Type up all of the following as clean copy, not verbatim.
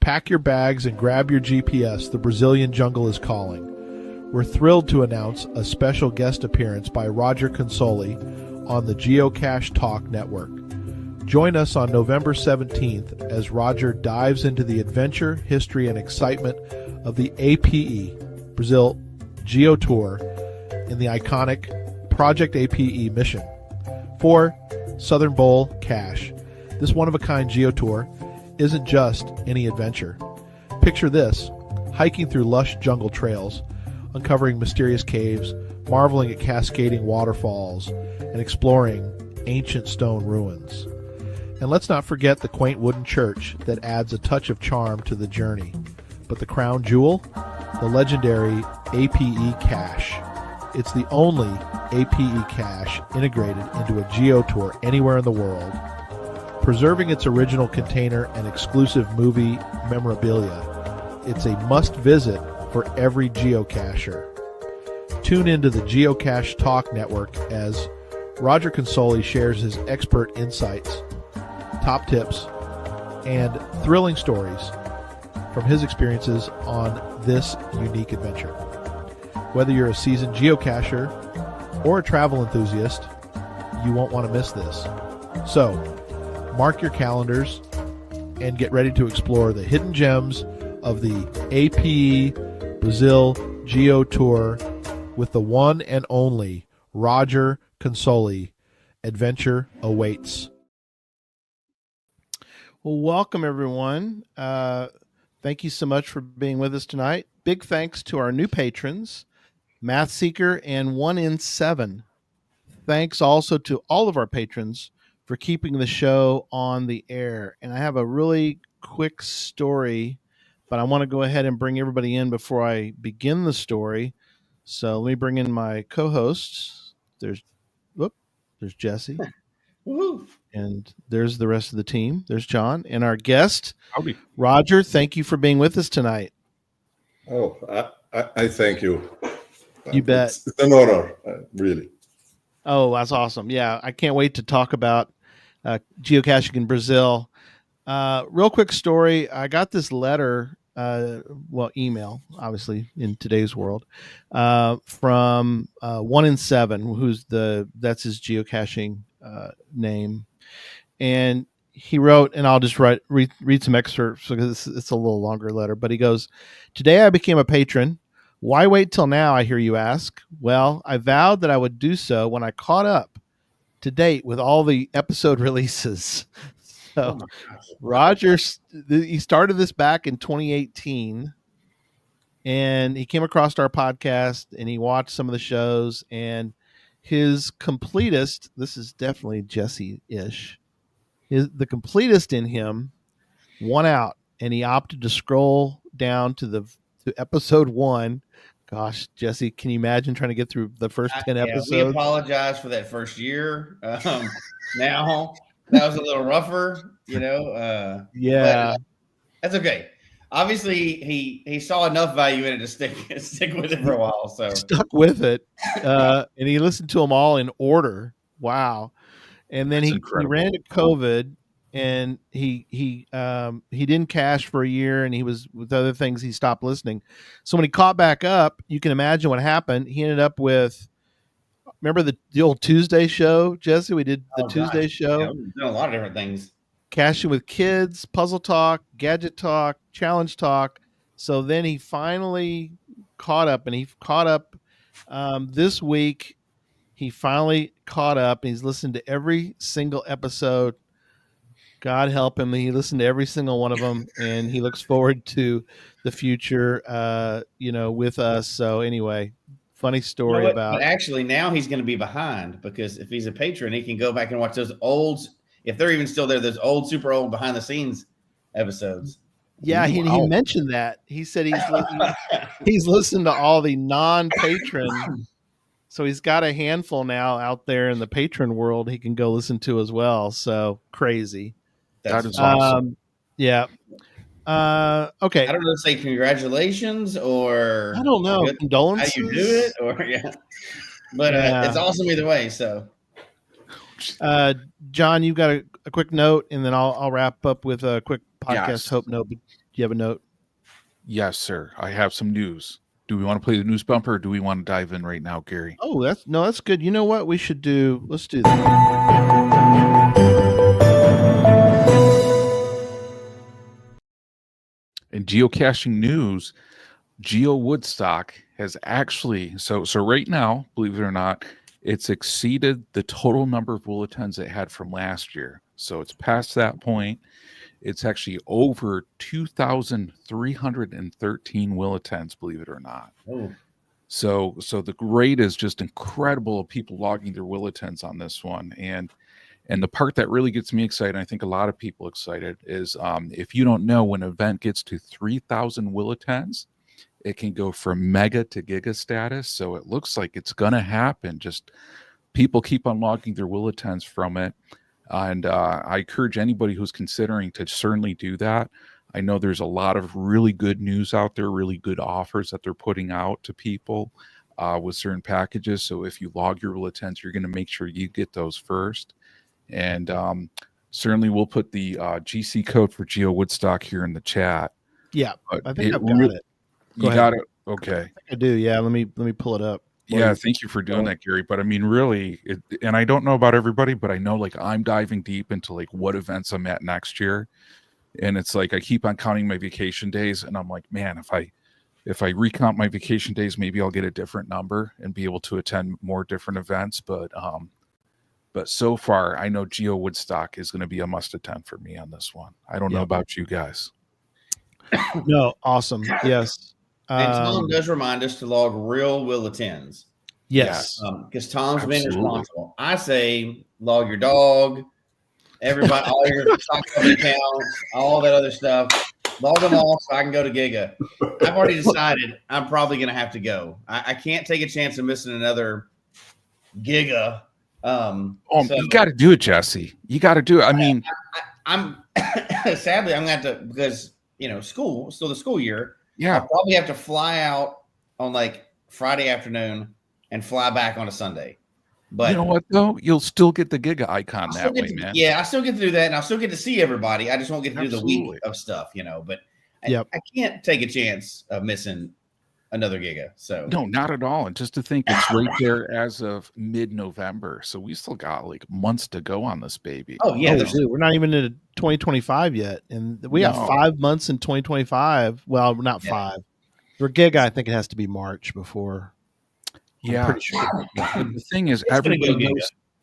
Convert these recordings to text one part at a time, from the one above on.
Pack your bags and grab your GPS. The Brazilian jungle is calling. We're thrilled to announce a special guest appearance by Roger Consoli on the Geocache Talk Network. Join us on November 17th as Roger dives into the adventure, history, and excitement of the A.P.E, Brasil GeoTour, in the iconic Project A.P.E mission for Southern Bowl Cache. This one-of-a-kind GeoTour isn't just any adventure. Picture this: hiking through lush jungle trails, uncovering mysterious caves, marveling at cascading waterfalls, and exploring ancient stone ruins. And let's not forget the quaint wooden church that adds a touch of charm to the journey. But the crown jewel? The legendary A.P.E cache. It's the only A.P.E cache integrated into a GeoTour anywhere in the world, preserving its original container and exclusive movie memorabilia. It's a must-visit for every geocacher. Tune into the Geocache Talk Network as Roger Consoli shares his expert insights, top tips, and thrilling stories from his experiences on this unique adventure. Whether you're a seasoned geocacher or a travel enthusiast, you won't want to miss this. So, mark your calendars and get ready to explore the hidden gems of the A.P.E Brasil GeoTour with the one and only Roger Consoli. Adventure awaits. Well, welcome everyone. Thank you so much for being with us tonight. Big thanks to our new patrons, Math Seeker and 1 in 7. Thanks also to all of our patrons for keeping the show on the air. And I have a really quick story, but I want to go ahead and bring everybody in before I begin the story. So let me bring in my co-hosts. There's Jesse. Woo-hoo. And there's the rest of the team. There's John and our guest, Howdy. Roger. Thank you for being with us tonight. Oh, I thank you. You bet. It's an honor, really. Oh, that's awesome. Yeah, I can't wait to talk about geocaching in Brazil. Real quick story. I got this letter, email, obviously in today's world, from 1 in 7, that's his geocaching name. And he wrote, and I'll just read some excerpts because it's a little longer letter, but he goes, "Today I became a patron. Why wait till now, I hear you ask? Well, I vowed that I would do so when I caught up to date with all the episode releases." So Roger, he started this back in 2018, and he came across our podcast and he watched some of the shows, and his completest, this is definitely Jesse-ish, the completest in him won out, and he opted to scroll down to episode 1. Gosh, Jesse, can you imagine trying to get through the first 10 episodes? We apologize for that first year. Now that was a little rougher, yeah, but that's okay. Obviously, he saw enough value in it to stick with it for a while. So stuck with it, and he listened to them all in order. Wow! And then he ran into COVID, and he didn't cache for a year, and he was with other things. He stopped listening. So when he caught back up, you can imagine what happened. He ended up with, remember the old Tuesday show, Jesse? We did the Tuesday show. Yeah, we've done a lot of different things. Caching with Kids, Puzzle Talk, Gadget Talk, Challenge Talk. So then he finally caught up, and he caught up this week. He finally caught up, and he's listened to every single episode. God help him. He listened to every single one of them, and he looks forward to the future, with us. So anyway, funny story about. But actually, now he's going to be behind, because if he's a patron, he can go back and watch those old, if they're even still there, those old, super old behind the scenes episodes. Yeah, he mentioned that. He said he's listened to all the non-patron. So he's got a handful now out there in the patron world he can go listen to as well. So crazy. That is awesome. Yeah. Okay. I don't know, say congratulations or I don't know. Condolences. How you do it, or but it's awesome either way. So, John, you've got a quick note, and then I'll wrap up with a quick podcast hope note. Do you have a note? Yes, sir. I have some news. Do we want to play the news bumper or do we want to dive in right now, Gary? Oh, that's good. You know what we should do? Let's do that. In geocaching news, Geo Woodstock has actually, so right now, believe it or not, it's exceeded the total number of bulletins it had from last year. So it's past that point. It's actually over 2,313 bulletins, believe it or not. Oh. So the rate is just incredible of people logging their bulletins on this one. And the part that really gets me excited, I think a lot of people excited, is if you don't know, when an event gets to 3,000 bulletins, it can go from mega to giga status. So it looks like it's going to happen. Just people keep on logging their bulletins from it. And I encourage anybody who's considering to certainly do that. I know there's a lot of really good news out there, really good offers that they're putting out to people with certain packages. So if you log your bulletins, you're going to make sure you get those first. And certainly we'll put the GC code for Geo Woodstock here in the chat. Yeah, I think I've got it. You got it? Okay. I do, yeah. Let me pull it up. Yeah, thank you for doing that, Gary. But I mean, really, and I don't know about everybody, but I know like I'm diving deep into like what events I'm at next year. And it's like I keep on counting my vacation days, and I'm like, man, if I recount my vacation days, maybe I'll get a different number and be able to attend more different events. But so far, I know Geo Woodstock is going to be a must attend for me on this one. I don't know about you guys. No, awesome. Yes. And Tom does remind us to log real bulletins. Yes. Because Tom's been responsible. I say log your dog, everybody, all your stock accounts, all that other stuff. Log them all so I can go to Giga. I've already decided I'm probably going to have to go. I can't take a chance of missing another Giga. You got to do it, Jesse. You got to do it. I mean, I'm sadly I'm going to have to, because school, still the school year. Yeah, I'll probably have to fly out on like Friday afternoon and fly back on a Sunday. But you know what though? You'll still get the Giga icon that way, man. Yeah, I still get to do that, and I'll still get to see everybody. I just won't get to do the week of stuff, But I can't take a chance of missing another Giga. So no, not at all. And just to think, it's right there as of mid-November, so we still got like months to go on this baby. Oh yeah, we're not even into 2025 yet, and we have 5 months in 2025. Well, not 5. For Giga, I think it has to be March before. Yeah, I'm pretty sure. The thing is,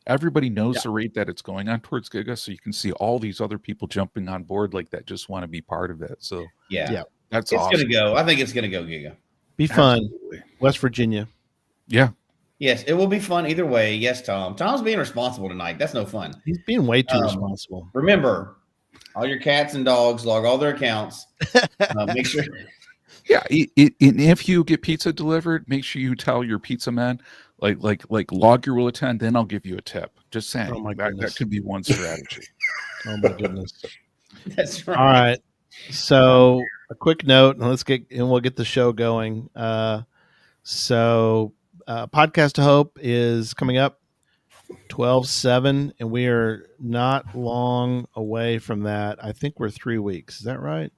everybody knows the rate that it's going on towards Giga, so you can see all these other people jumping on board like that, just want to be part of it. So that's awesome. It's gonna go. I think it's gonna go Giga. Be fun. Absolutely. West Virginia. Yeah. Yes, it will be fun either way. Yes, Tom. Tom's being responsible tonight. That's no fun. He's being way too responsible. Remember, all your cats and dogs, log all their accounts. Make sure. Yeah, if you get pizza delivered, make sure you tell your pizza man, like log your bulletin, then I'll give you a tip. Just saying. Oh my that could be one strategy. Oh my goodness. That's right. All right. So a quick note, and we'll get the show going. Podcast to Hope is coming up 12/7, and we are not long away from that. I think we're 3 weeks. Is that right?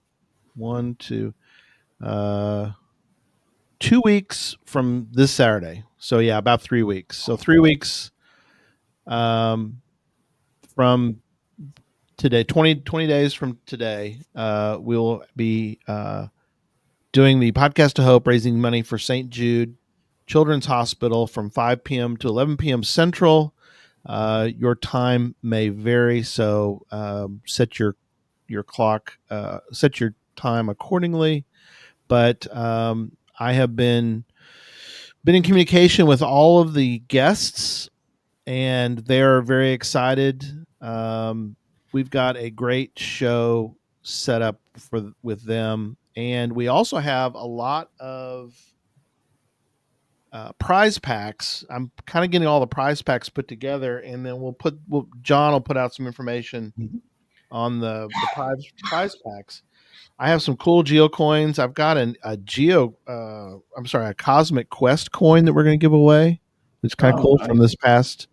1, 2, 2 weeks from this Saturday. So yeah, about 3 weeks. So 3 weeks from today, 20 days from today, we'll be doing the Podcast to Hope, raising money for St. Jude Children's Hospital from 5 p.m. to 11 p.m. Central. Your time may vary, so set your clock, set your time accordingly. But I have been in communication with all of the guests, and they're very excited. We've got a great show set up with them, and we also have a lot of prize packs. I'm kind of getting all the prize packs put together, and then John will put out some information on the prize packs. I have some cool Geo coins. I've got a Cosmic Quest coin that we're going to give away. It's kind of cool from this past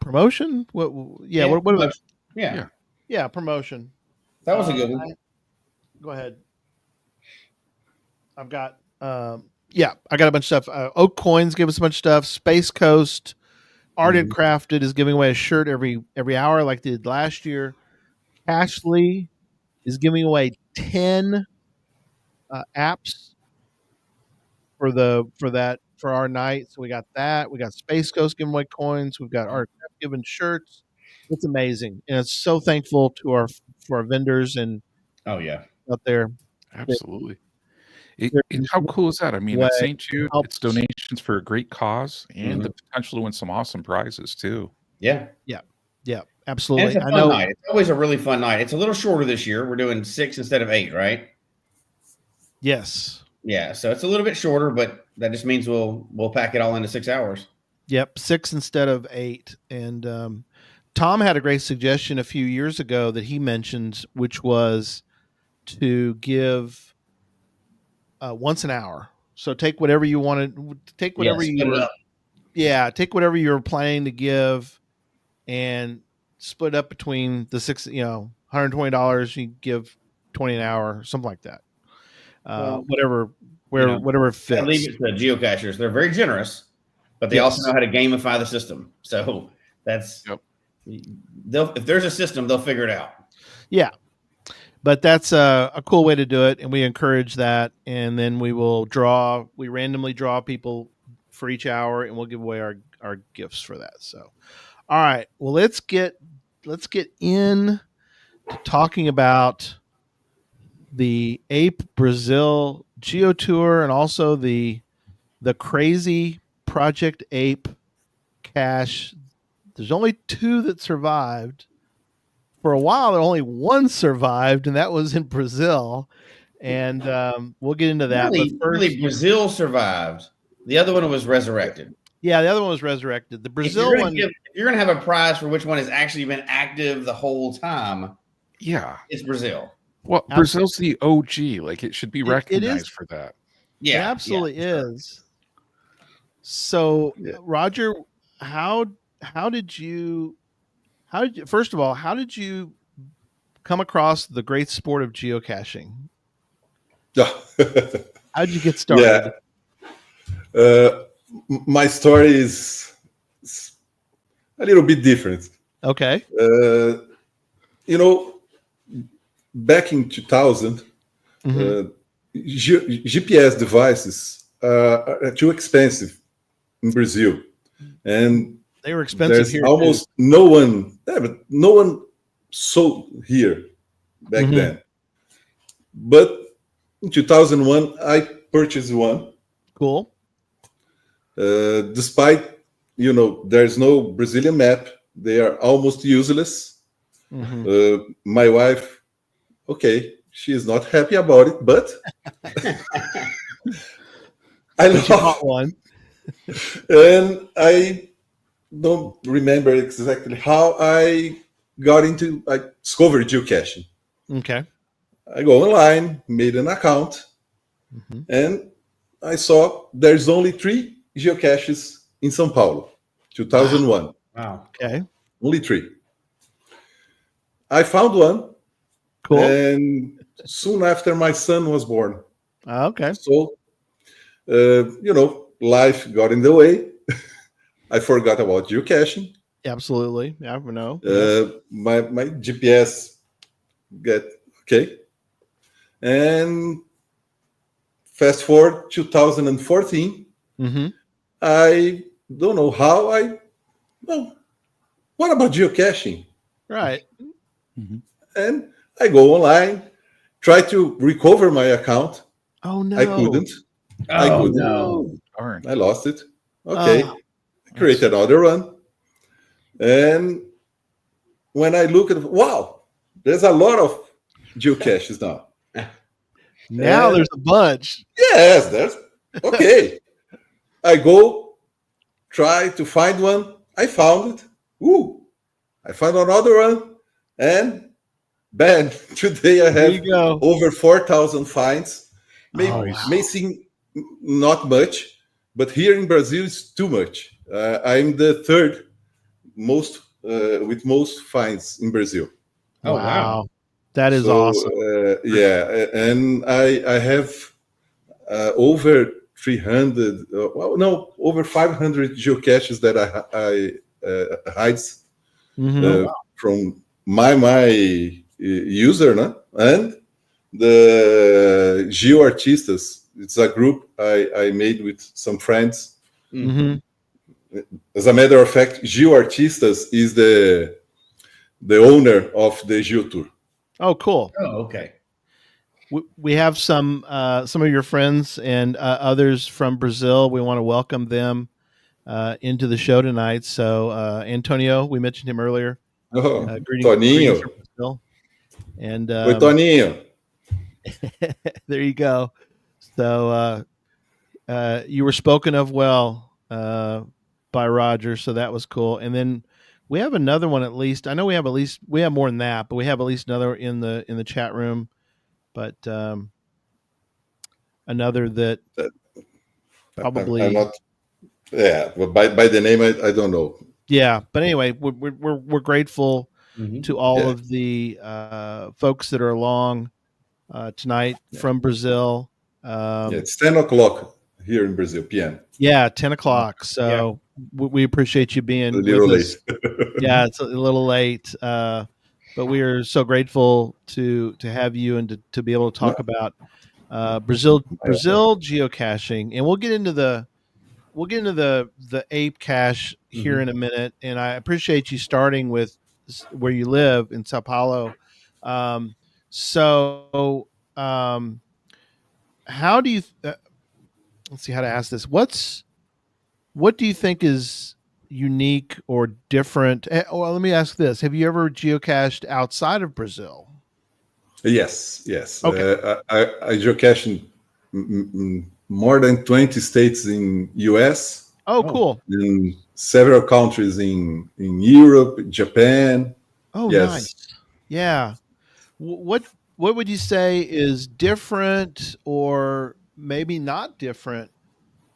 promotion. What? Yeah. What? Promotion. Yeah. Yeah. Promotion. That was a good one. Go ahead. I've got. Yeah, I got a bunch of stuff. Oak Coins gave us a bunch of stuff. Space Coast, Art and Crafted is giving away a shirt every hour like they did last year. Cashly is giving away 10 apps for our night. So we got that. We got Space Coast giving away coins. We've got Art giving shirts. It's amazing, and it's so thankful to our vendors and out there. Absolutely. How cool is that? I mean, at St. Jude, it's donations for a great cause and the potential to win some awesome prizes too. Yeah, absolutely. And it's a fun night. It's always a really fun night. It's a little shorter this year. We're doing 6 instead of 8, right? Yes. Yeah, so it's a little bit shorter, but that just means we'll pack it all into 6 hours. Yep, 6 instead of 8. And Tom had a great suggestion a few years ago that he mentioned, which was to give once an hour. So take whatever you wanted. Take whatever take whatever you're planning to give, and split up between the $120. You give 20 an hour, something like that. Whatever fits. I leave it to geocachers. They're very generous, but they also know how to gamify the system. So that's if there's a system, they'll figure it out. Yeah. But that's a cool way to do it, and we encourage that. And then we randomly draw people for each hour, and we'll give away our gifts for that. So, all right, well, let's get in to talking about the A.P.E Brasil GeoTour and also the crazy Project A.P.E cache. There's only 2 that survived. For a while, only 1 survived, and that was in Brazil. And we'll get into that. Really, Brazil survived. The other one was resurrected. Yeah, the other one was resurrected. The Brazil one. If you're going to have a prize for which one has actually been active the whole time, it's Brazil. Well, Brazil's the OG. Like, it should be recognized for that. Yeah, it absolutely is. So, Roger, how did you first of all, how did you come across the great sport of geocaching? How did you get started? My story is a little bit different. Okay. Back in 2000, GPS devices are too expensive in Brazil, and they were expensive. There's here almost too. no one sold here back then. But in 2001, I purchased one. Cool. Despite there's no Brazilian map, they are almost useless. My wife, she is not happy about it, but I love one. And I don't remember exactly how I discovered geocaching. Okay. I go online, made an account, and I saw there's only 3 geocaches in São Paulo, 2001. Wow. Okay. Only 3. I found one. Cool. And soon after, my son was born. Okay. So, life got in the way. I forgot about geocaching. Absolutely. Yeah, I know. My GPS and fast forward 2014. I don't know how what about geocaching? Right. And I go online, try to recover my account. Oh no! I couldn't. No. I lost it. Okay. Create another one. And when I look at, wow, there's a lot of geocaches now. Now there's a bunch. Yes, there's okay. I go try to find one. I found it. I found another one. And bam, today I have over 4,000 finds. May seem not much, but here in Brazil it's too much. I'm the third most with most finds in Brazil. Oh, wow. That is awesome. Yeah, and I have over 300, over 500 geocaches that I hides from my user, no? And the GeoArtistas. It's a group I made with some friends. Mm-hmm. As a matter of fact, GeoArtistas is the owner of the GeoTour. Oh, cool. Oh, okay. We have some of your friends and others from Brazil. We want to welcome them into the show tonight. So Antonio, we mentioned him earlier. Greetings Toninho. from Brazil. And Oi, Toninho. there you go. So you were spoken of well by Roger, so that was cool. And then we have another one at least. I know we have more than that, but we have at least another in the chat room. But another that probably I'm not. Yeah, but by the name, I don't know. Yeah, but anyway, we're grateful to all of the folks that are along tonight from Brazil. It's 10 o'clock here in Brazil, PM. Yeah, 10 o'clock. So we appreciate you being A little with late. us. Yeah, it's a little late, but we are so grateful to have you and to be able to talk about Brazil geocaching, and we'll get into the A.P.E cache here in a minute. And I appreciate you starting with where you live in Sao Paulo. How do you let's see how to ask this. What do you think is unique or different? Well, let me ask this: have you ever geocached outside of Brazil? Yes. Okay. I geocache in more than 20 states in US. Oh, cool. In several countries in Europe, Japan. Oh, yes. Nice. Yeah. What would you say is different or maybe not different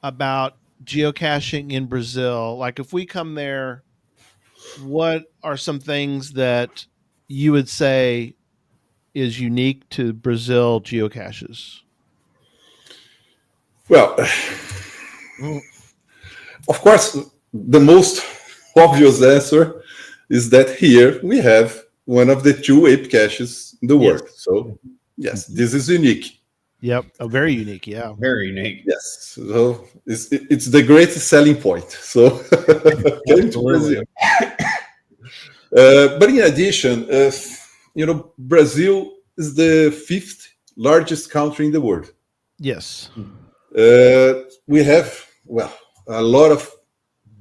about geocaching in Brazil? Like if we come there, what are some things that you would say is unique to Brazil geocaches? Well, of course, the most obvious answer is that here we have one of the 2 A.P.E caches in the world. So, yes, this is unique. Yep, very unique. Yeah, very unique. Yes, so it's the greatest selling point. So, came to Brazil. But in addition, Brazil is the 5th largest country in the world. Yes. We have, a lot of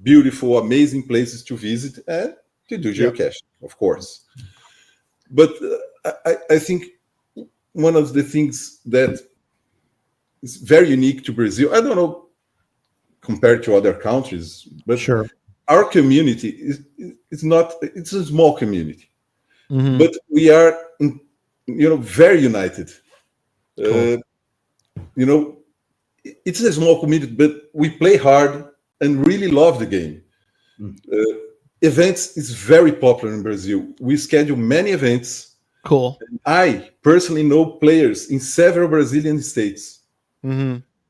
beautiful, amazing places to visit and to do geocaching, of course. But I think one of the things that is very unique to Brazil, I don't know compared to other countries, but our community it's a small community, but we are, very united. Cool. It's a small community, but we play hard and really love the game. Events is very popular in Brazil. We schedule many events. Cool. I personally know players in several Brazilian states.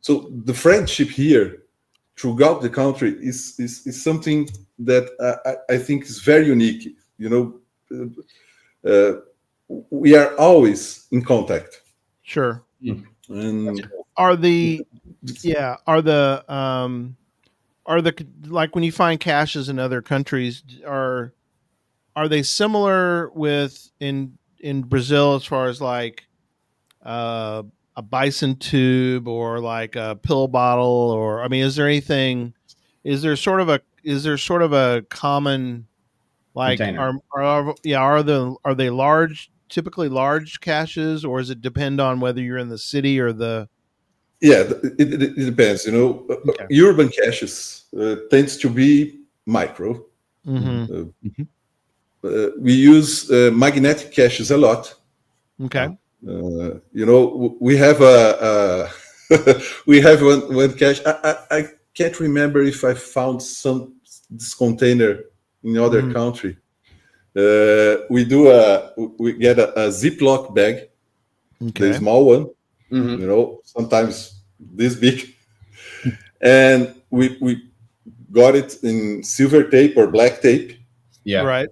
So the friendship here throughout the country is something that I think is very unique. We are always in contact. Sure. And are the like when you find caches in other countries, are they similar with in Brazil as far as like a bison tube or like a pill bottle, or I mean, is there sort of a common like container. Are they large, typically large caches, or does it depend on whether you're in the city or the it depends. Urban caches tends to be micro. We use magnetic caches a lot. Okay. We have we have one cache. I can't remember if I found this container in other country. We get a Ziploc bag, the small one, you know, sometimes this big, and we got it in silver tape or black tape. Yeah. Right.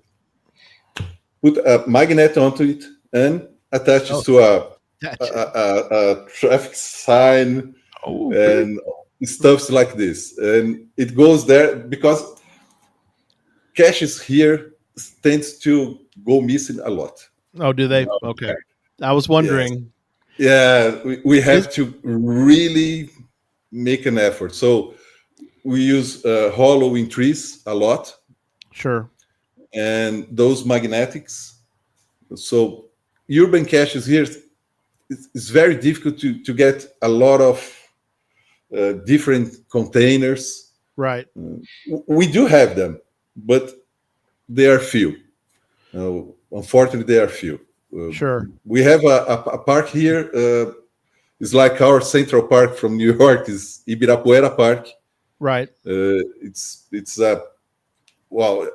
Put a magnet onto it and attach it to a traffic sign and stuff like this. And it goes there because caches here tends to go missing a lot. Oh, do they? Okay. I was wondering. Yeah, we have to really make an effort. So we use hollow in trees a lot. Sure. And those magnetics. So urban caches here, it's very difficult to get a lot of different containers. Right. We do have them, but they are few. Unfortunately, they are few. Sure. We have a park here. It's like our Central Park from New York. Is Ibirapuera Park. Right. It's well,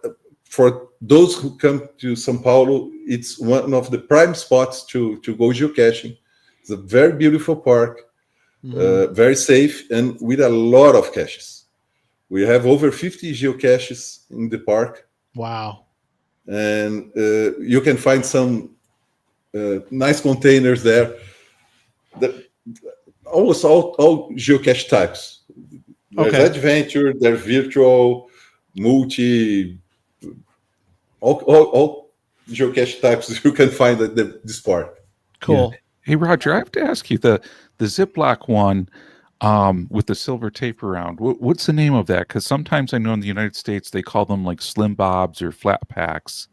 for those who come to São Paulo, it's one of the prime spots to go geocaching. It's a very beautiful park, very safe, and with a lot of caches. We have over 50 geocaches in the park. Wow. And you can find some nice containers there. Almost all geocache types. There's adventure, there's virtual, multi, all geocache types you can find at this park. Cool. Yeah. Hey, Roger, I have to ask you, the Ziploc one with the silver tape around, what's the name of that? Because sometimes I know in the United States they call them like Slim Bobs or flat packs.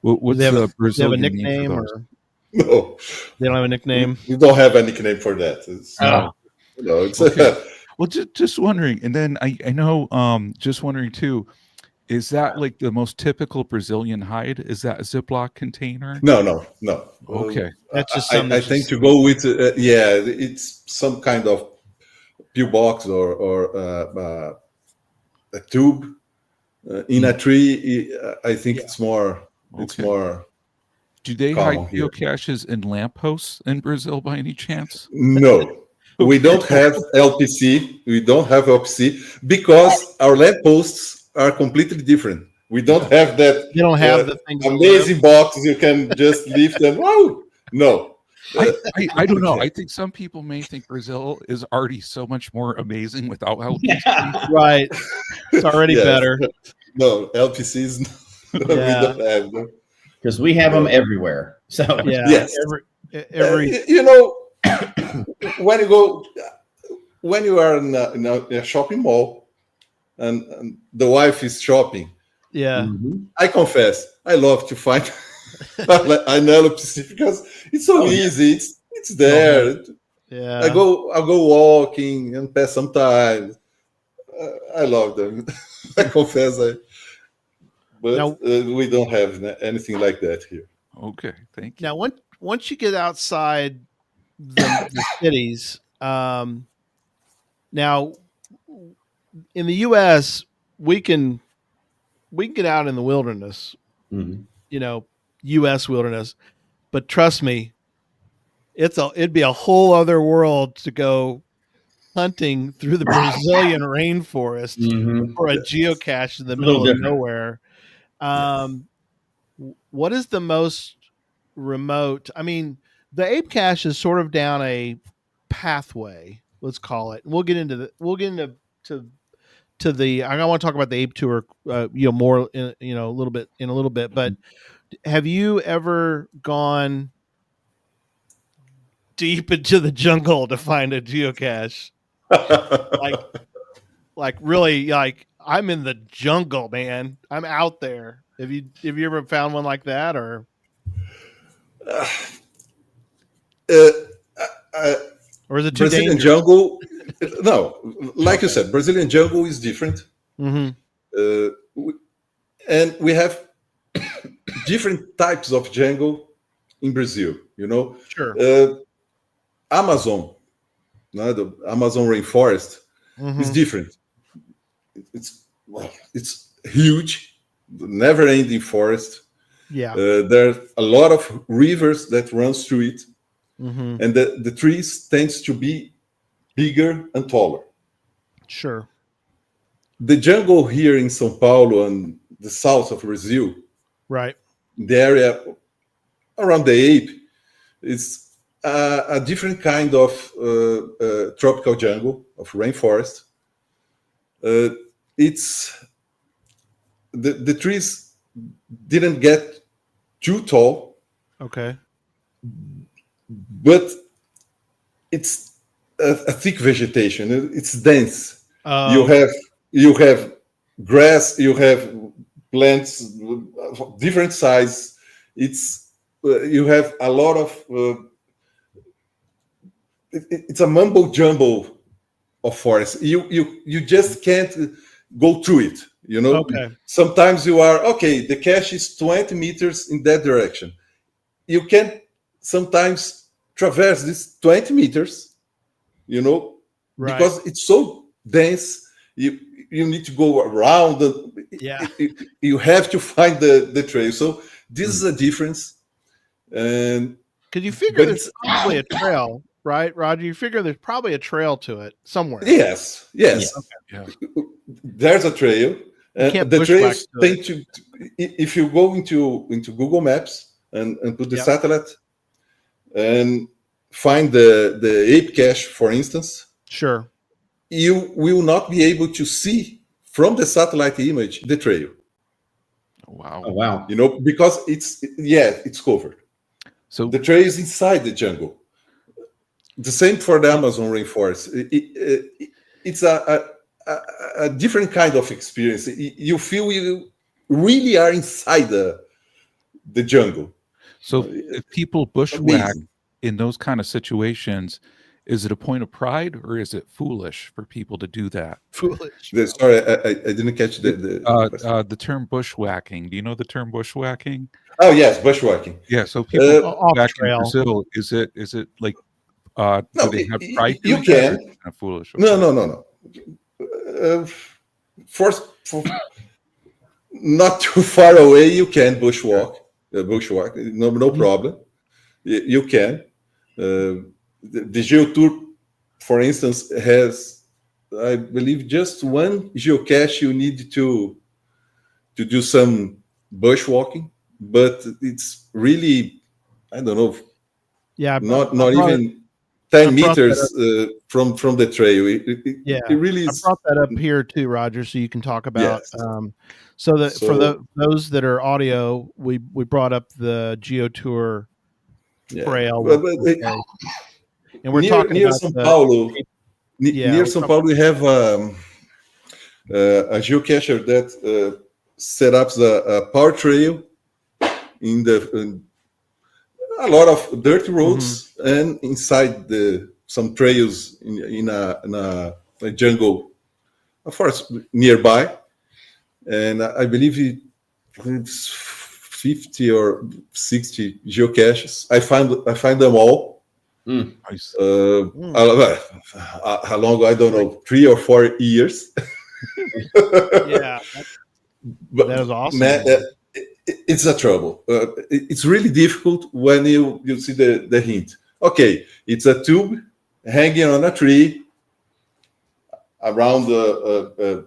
What's the Brazilian nickname? name for those? No. They don't have a nickname? We don't have a nickname for that. It's okay. Well, just wondering. And then I know, just wondering too, is that like the most typical Brazilian hide? Is that a Ziploc container? No. Okay. That's just I think to go with, it's some kind of pillbox or a tube in a tree. I think it's more. It's more. Do they hide geocaches in lampposts in Brazil by any chance? No. We don't have LPC. We don't have LPC because our lampposts are completely different. We don't have that. You don't have the things amazing boxes you can just lift and wow. No. I don't know. I think some people may think Brazil is already so much more amazing without LPC. Right. It's already better. No, LPCs. We don't have them. Because we have them everywhere. So yes. Every you know, when you are in a shopping mall and the wife is shopping, I confess I love to find an LPC because it's so easy. It's there. I'll go walking and pass some time. I love them. I confess but we don't have anything like that here. Okay, thank you. Now, once you get outside the cities, now in the U.S. we can get out in the wilderness, U.S. wilderness, but trust me, it'd be a whole other world to go hunting through the Brazilian rainforest for a geocache in the middle of nowhere. What is the most remote? I mean, the A.P.E cache is sort of down a pathway, let's call it. We'll get into the. I want to talk about the A.P.E tour, more in a little bit. But have you ever gone deep into the jungle to find a geocache? like really, like I'm in the jungle, man. I'm out there. Have you ever found one like that, or? Or is it too Brazilian dangerous? jungle? No, like you said, Brazilian jungle is different, and we have different types of jungle in Brazil. Sure. Amazon, the Amazon rainforest is different. It's huge. never-ending forest. Yeah. There's a lot of rivers that runs through it, Mm-hmm. and the trees tends to be bigger and taller. Sure. The jungle here in São Paulo and the south of Brazil, Right. the area around the Ape, is a different kind of tropical jungle, of rainforest. It's the trees didn't get too tall, Okay. but it's a thick vegetation. It's dense. Oh. You have grass, you have plants of different size. It's you have a lot of it's a mumbo jumbo of forest. You just can't go through it. You know, Okay. sometimes you are okay. The cache is 20 meters in that direction. You can sometimes traverse this 20 meters. You know, Right. because it's so dense. You need to go around. Yeah. You have to find the trail. So this is a difference. And Because you figure but there's probably a trail, right, Roger? You figure there's probably a trail to it somewhere. yes, Yeah. there's a trail. And can't the bushwhack trails to tend to, if you go into Google Maps and put the Yep. satellite and find the ape cache, for instance, Sure. you will not be able to see from the satellite image the trail. Wow. Oh, wow. You know, because it's covered. So The trail is inside the jungle. The same for the Amazon rainforest. It's a different kind of experience. You feel you really are inside the jungle. So if people bushwhack Amazing. in those kind of situations, is it a point of pride or is it foolish for people to do that? Foolish. Sorry, I didn't catch the The term bushwhacking. Do you know the term bushwhacking? oh yes, bushwhacking. Yeah. So people Off back in trail. Brazil, is it like No, do they have pride you doing that, or can. is it kind of foolish? No. For not too far away, you can bushwalk. No problem. You can. The GeoTour, for instance, has, I believe, just one geocache you need to do some bushwalking, but it's really, I don't know, Yeah. not I brought even 10 I brought that meters from the trail. It really I is. brought that up here too, Roger, so you can talk about. Yes. So that for So- those that are audio, we brought up the GeoTour Yeah. trail, But, and we're near talking about São Paulo, Yeah, near we're São Paulo, we have a geocacher that set up a power trail in a lot of dirty roads and inside some trails in a jungle, a forest nearby. And I believe it's 50 or 60 geocaches. I find them all. Nice. How long? I don't know, 3 or 4 years. Yeah, But that is awesome. man, it's a trouble. It's really difficult when you see the hint. Okay, it's a tube hanging on a tree around 2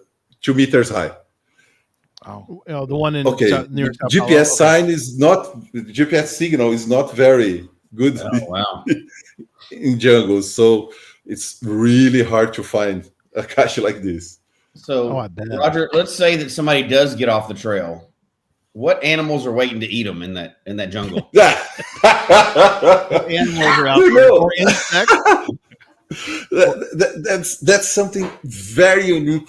meters high. Oh, the one in Okay, near Sao GPS Paulo. sign is not, the GPS signal is not very good Oh, wow. in jungles, so it's really hard to find a cache like this. So, I bet. Roger, let's say that somebody does get off the trail. What animals are waiting to eat them in that jungle? Animals are out You there. know. Or insects. That's something very unique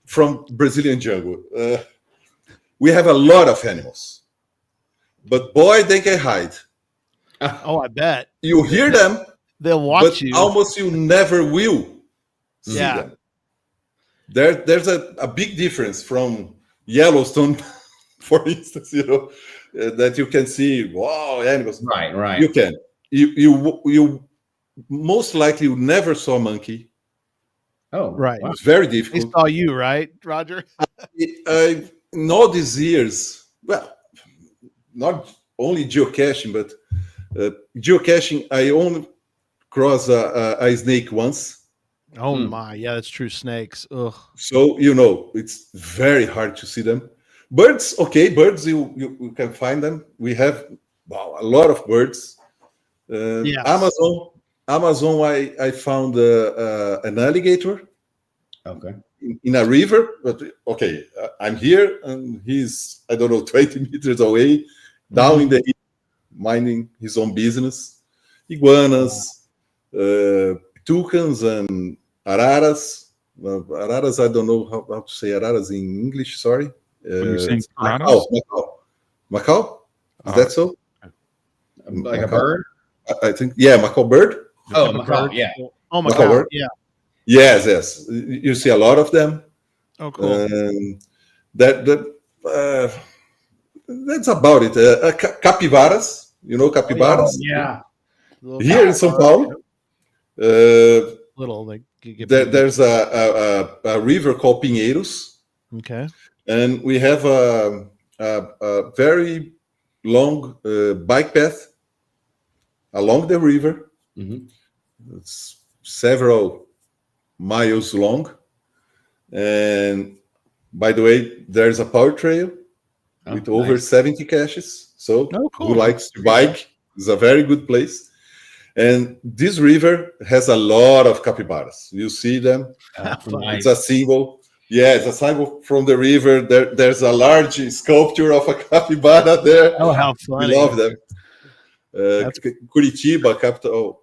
from Brazilian jungle. We have a lot of animals, but boy, they can hide. Oh, I bet. You hear them, They'll watch but you. almost you never will see Yeah. them. There's a big difference from Yellowstone, for instance, that you can see, wow, animals. Right. You can. You most likely you never saw a monkey. Oh, Right. wow. It's very They difficult. saw you, right, Roger? in all these years, well, not only geocaching, but geocaching, I only crossed a snake once. Oh my, yeah, that's true. Snakes. Ugh. So it's very hard to see them. Birds, okay, birds you can find them. We have a lot of birds. Yes. Amazon. I found an alligator. Okay. In a river, but okay, I'm here and he's, I don't know, 20 meters away, down in the hill, minding his own business. Iguanas, toucans, and araras. Araras, I don't know how to say araras in English, sorry. When you're saying piranhas? Macau? Is that so? Like a bird? I think, yeah, macaw bird. Oh, macaw, yeah. Oh, Macaw macaw, bird? yeah. Yes. You see a lot of them. Oh, cool. That's about it. Capivaras, capybaras. Yeah. Here in São Paulo, Little, like there's a river called Pinheiros, okay, and we have a very long bike path along the river. It's several miles long, and by the way, there's a power trail with over 70 caches. So who likes to bike is a very good place. And this river has a lot of capybaras. You see them. Nice. It's a symbol. Yeah, it's a symbol from the river. There's a large sculpture of a capybara there. Oh, how funny. We love them. Curitiba, capital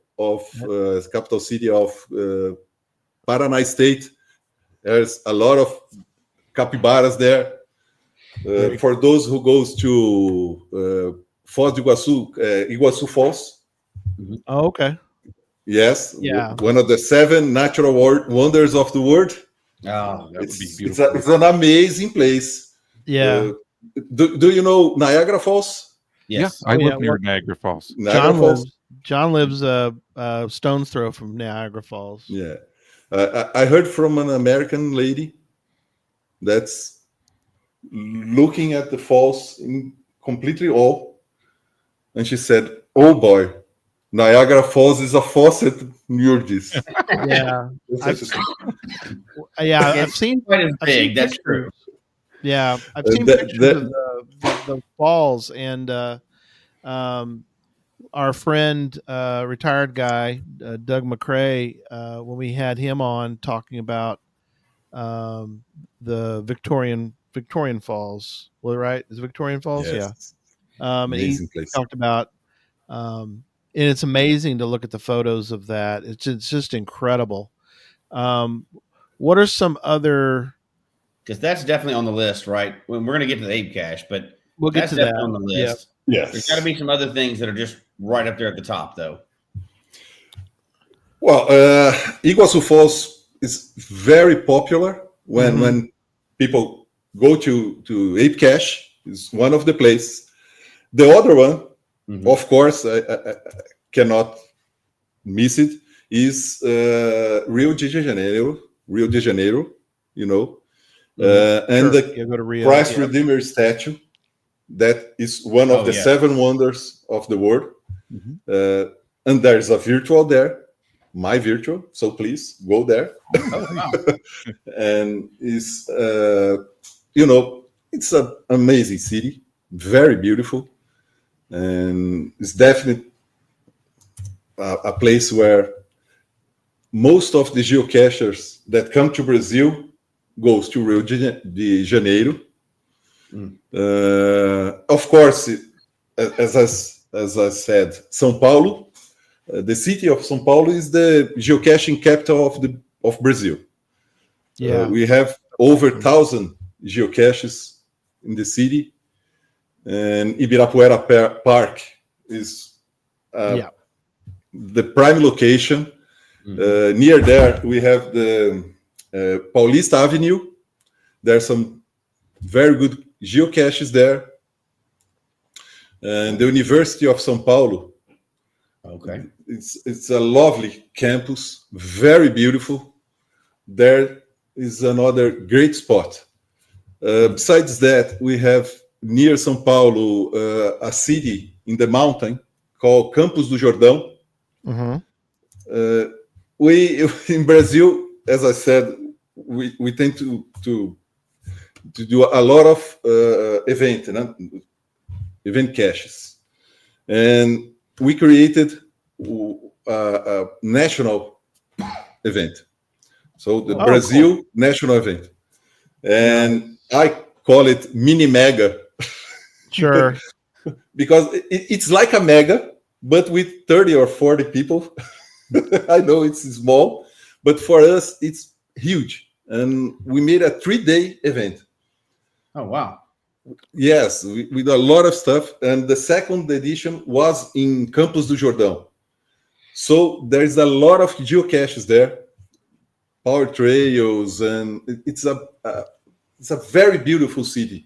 city of Paraná State. There's a lot of capybaras there. For those who goes to Foz do Iguaçu, Iguaçu Falls. Oh, okay. Yes. Yeah. One of the 7 natural wonders of the world. Oh, that would be beautiful. It's an amazing place. Yeah. Do you know Niagara Falls? Yes. Yeah, I live near Niagara Falls. John lives a stone's throw from Niagara Falls. Yeah. I heard from an American lady that's looking at the falls in completely awe. And she said, "Oh boy, Niagara Falls is a faucet near this." Yeah. I've seen quite as big. That's true. Yeah, I've seen pictures of the falls, and our friend, retired guy, Doug McCrae, when we had him on talking about the Victorian Falls. Well, right? Is it Victorian Falls? Yes. Yeah. And he talked about, and it's amazing to look at the photos of that. It's just incredible. What are some other? Because that's definitely on the list, right? We're going to get to the A.P.E cache, but we'll get to that on the list. Yeah. Yes. There's got to be some other things that are just right up there at the top, though. Well, Iguaçu Falls is very popular when people go to A.P.E cache. It's one of the places. The other one, of course, I cannot miss it, is Rio de Janeiro, and the Christ Redeemer statue. That is one of the 7 wonders of the world. And there's a virtual there, my virtual, so please go there. And it's, it's an amazing city, very beautiful. And it's definitely a place where most of the geocachers that come to Brazil goes to Rio de Janeiro. Of course, as I said, São Paulo, the city of São Paulo is the geocaching capital of Brazil. Yeah, we have over 1,000 geocaches in the city. And Ibirapuera Park is the prime location. Near there, we have the Paulista Avenue. There's some very good geocaches there. And the University of São Paulo. Okay. It's a lovely campus, very beautiful. There is another great spot. Besides that, we have near São Paulo a city in the mountain called Campos do Jordão. We in Brazil, as I said, we tend to do a lot of event caches, and we created a national event. So the Brazil national event, and I call it mini mega. Sure. Because it's like a mega, but with 30 or 40 people. I know it's small, but for us it's huge, and we made a 3-day event. Oh wow! Yes, we did a lot of stuff, and the second edition was in Campos do Jordão. So there's a lot of geocaches there, power trails, and it's a very beautiful city.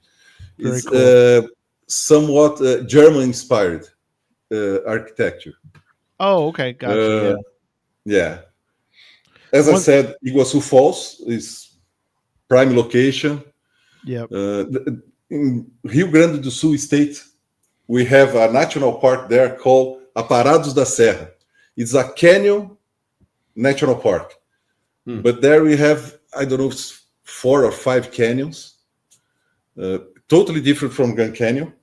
Very It's cool. Somewhat German inspired architecture. Oh, okay, gotcha. Yeah. As I said, Iguaçu Falls is prime location. Yep. In Rio Grande do Sul state, we have a national park there called Aparados da Serra. It's a canyon national park. But there we have, I don't know, 4 or 5 canyons, totally different from Grand Canyon.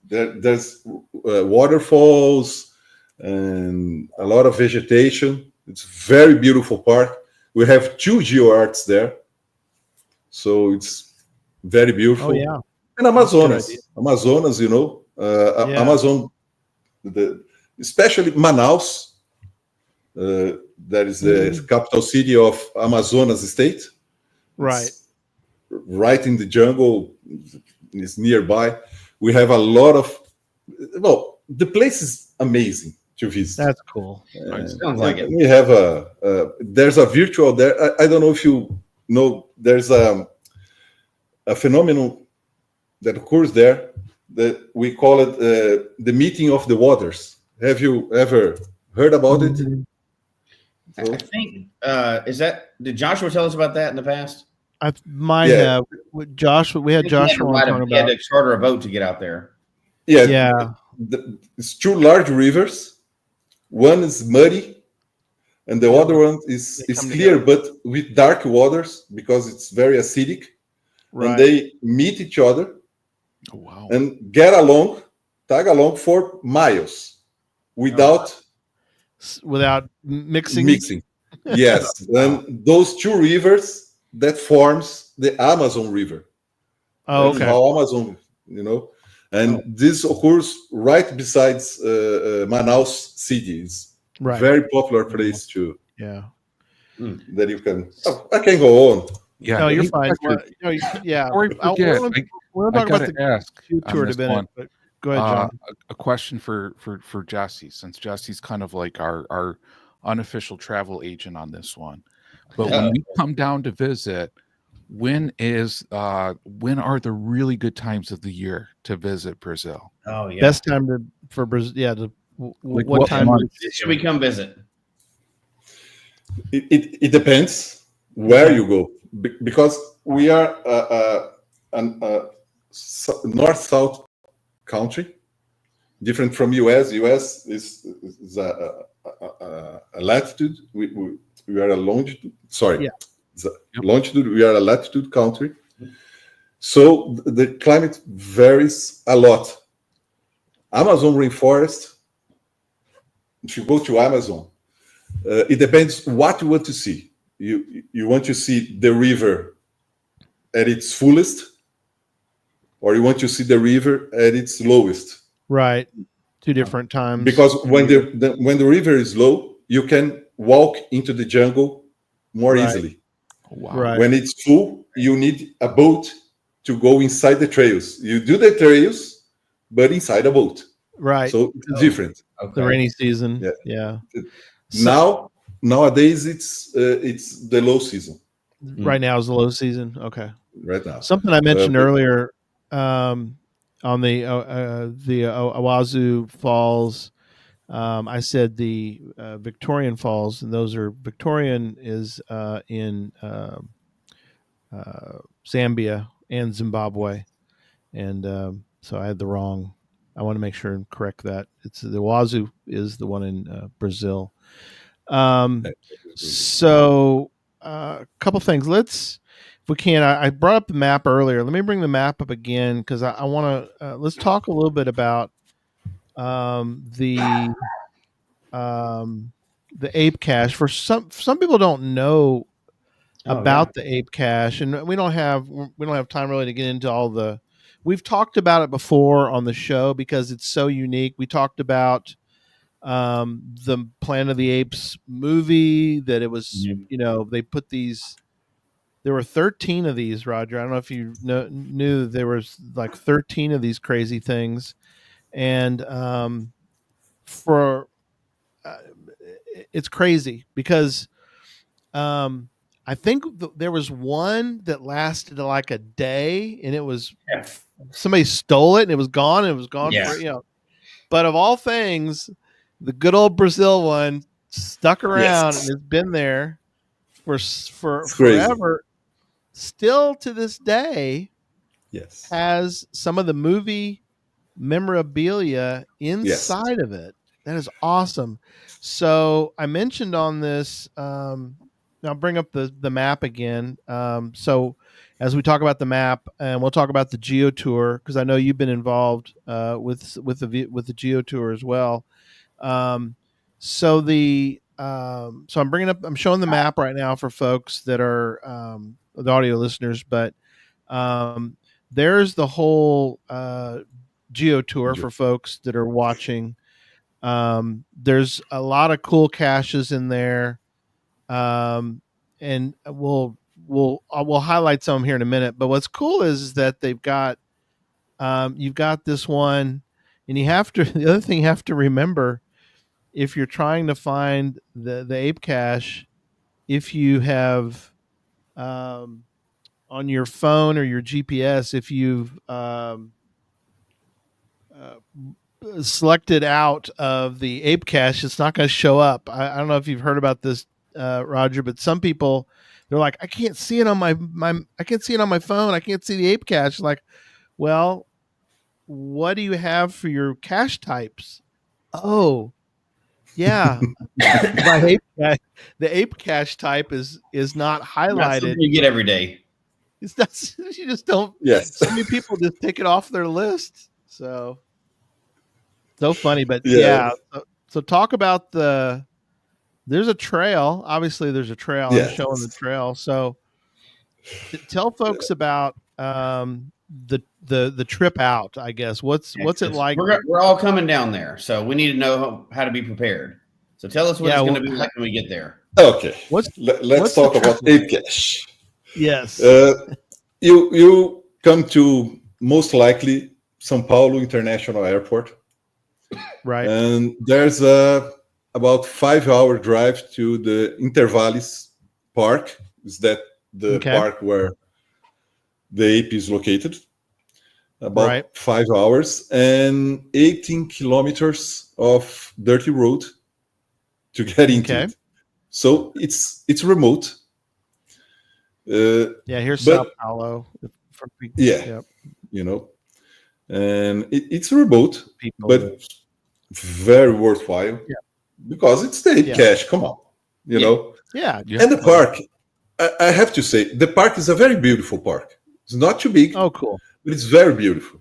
There's waterfalls and a lot of vegetation. It's a very beautiful park. We have 2 GeoArts there, so it's very beautiful. Oh yeah. And Amazonas, you know, Amazon, especially Manaus. That is the capital city of Amazonas state. Right. It's right in the jungle. It's nearby. We have a lot of. Well, the place is amazing to visit. That's cool. Sounds like it. We have there's a virtual there. I don't know if you know. There's a phenomenon that occurs there that we call it the meeting of the waters. Have you ever heard about it? I think did Joshua tell us about that in the past? I might have. Josh, we had Joshua on talking about. He had to charter a boat to get out there. Yeah. It's 2 large rivers. One is muddy, and the other one is clear, but with dark waters because it's very acidic. Right. And they meet each other and tag along for miles without mixing. Yes. And those 2 rivers that forms the Amazon River. Oh, okay. How Amazon, you know, and this occurs right besides Manaus city. It's very popular place to. Yeah. That you can. I can go on. Yeah. No, you're fine. Yeah. Before I forget, we'll talk about the ask tour in a minute. But go ahead, John. A question for Jesse, since Jesse's kind of like our unofficial travel agent on this one. But when we come down to visit, when are the really good times of the year to visit Brazil? Oh yeah. Best time for Brazil. Yeah. What time should we come visit? It depends where you go, because we are a north-south country, different from US. US is a latitude. We are a longitude. Sorry, longitude. We are a latitude country, so the climate varies a lot. Amazon rainforest. If you go to Amazon, it depends what you want to see. You want to see the river at its fullest, or you want to see the river at its lowest. Right. 2 different times. Because when the river is low, you can walk into the jungle more easily. Wow. Right. When it's full, you need a boat to go inside the trails. You do the trails, but inside a boat. Right. So it's different. Okay. The rainy season. Yeah. Nowadays it's the low season. Right now is the low season. Okay. Right now. Something I mentioned earlier on the Iguaçu Falls. I said the Victorian Falls, and those are Victorian is in Zambia and Zimbabwe, and so I had the wrong. I want to make sure and correct that. It's the Wazoo is the one in Brazil. So a couple things. Let's, if we can, I brought up the map earlier. Let me bring the map up again because I want to. Let's talk a little bit about the A.P.E cache. For some people don't know about the A.P.E cache, and we don't have time really to get into all the. We've talked about it before on the show because it's so unique. We talked about the Planet of the Apes movie, that it was, they put these, there were 13 of these, Roger. I don't know if you knew there was like 13 of these crazy things. And for it's crazy because I think there was one that lasted like a day, and it was somebody stole it and it was gone. And it was gone for But of all things, the good old Brazil one stuck around and has been there for forever. Still to this day, has some of the movie memorabilia inside of it. That is awesome. So I mentioned on this. I'll bring up the map again. So as we talk about the map, and we'll talk about the GeoTour, because I know you've been involved with the GeoTour as well. So I'm showing the map right now for folks that are the audio listeners, but there's the whole GeoTour for folks that are watching. There's a lot of cool caches in there. And we'll highlight some here in a minute. But what's cool is that they've got you've got this one, and the other thing you have to remember, if you're trying to find the A.P.E cache, if you have on your phone or your GPS, if you've selected out of the A.P.E cache, it's not going to show up. I don't know if you've heard about this, Roger, but some people, they're like, I can't see it on my I can't see it on my phone. I can't see the A.P.E cache. Like, well, what do you have for your cache types? Oh, yeah, the A.P.E cache type is not highlighted. Not something you get every day. It's not, you just don't. Yes. So many people just take it off their list. So funny, but So talk about there's a trail. Obviously, there's a trail. I'm showing the trail. So tell folks about the trip out. I guess what's it like? We're all coming down there, so we need to know how to be prepared. So tell us what it's going to be like when we get there. Okay, let's talk about A.P.E cache. Yes. You come to most likely São Paulo International Airport, right? And there's about 5-hour drive to the Intervales Park. Is that the park where the A.P.E is located? About 5 hours and 18 kilometers of dirty road to get into it. So it's remote. Here's Sao Paulo. And it's remote, but very worthwhile because it's the A.P.E cache. Come on, know. And the park, I have to say, the park is a very beautiful park. It's not too big. Oh, cool. But it's very beautiful.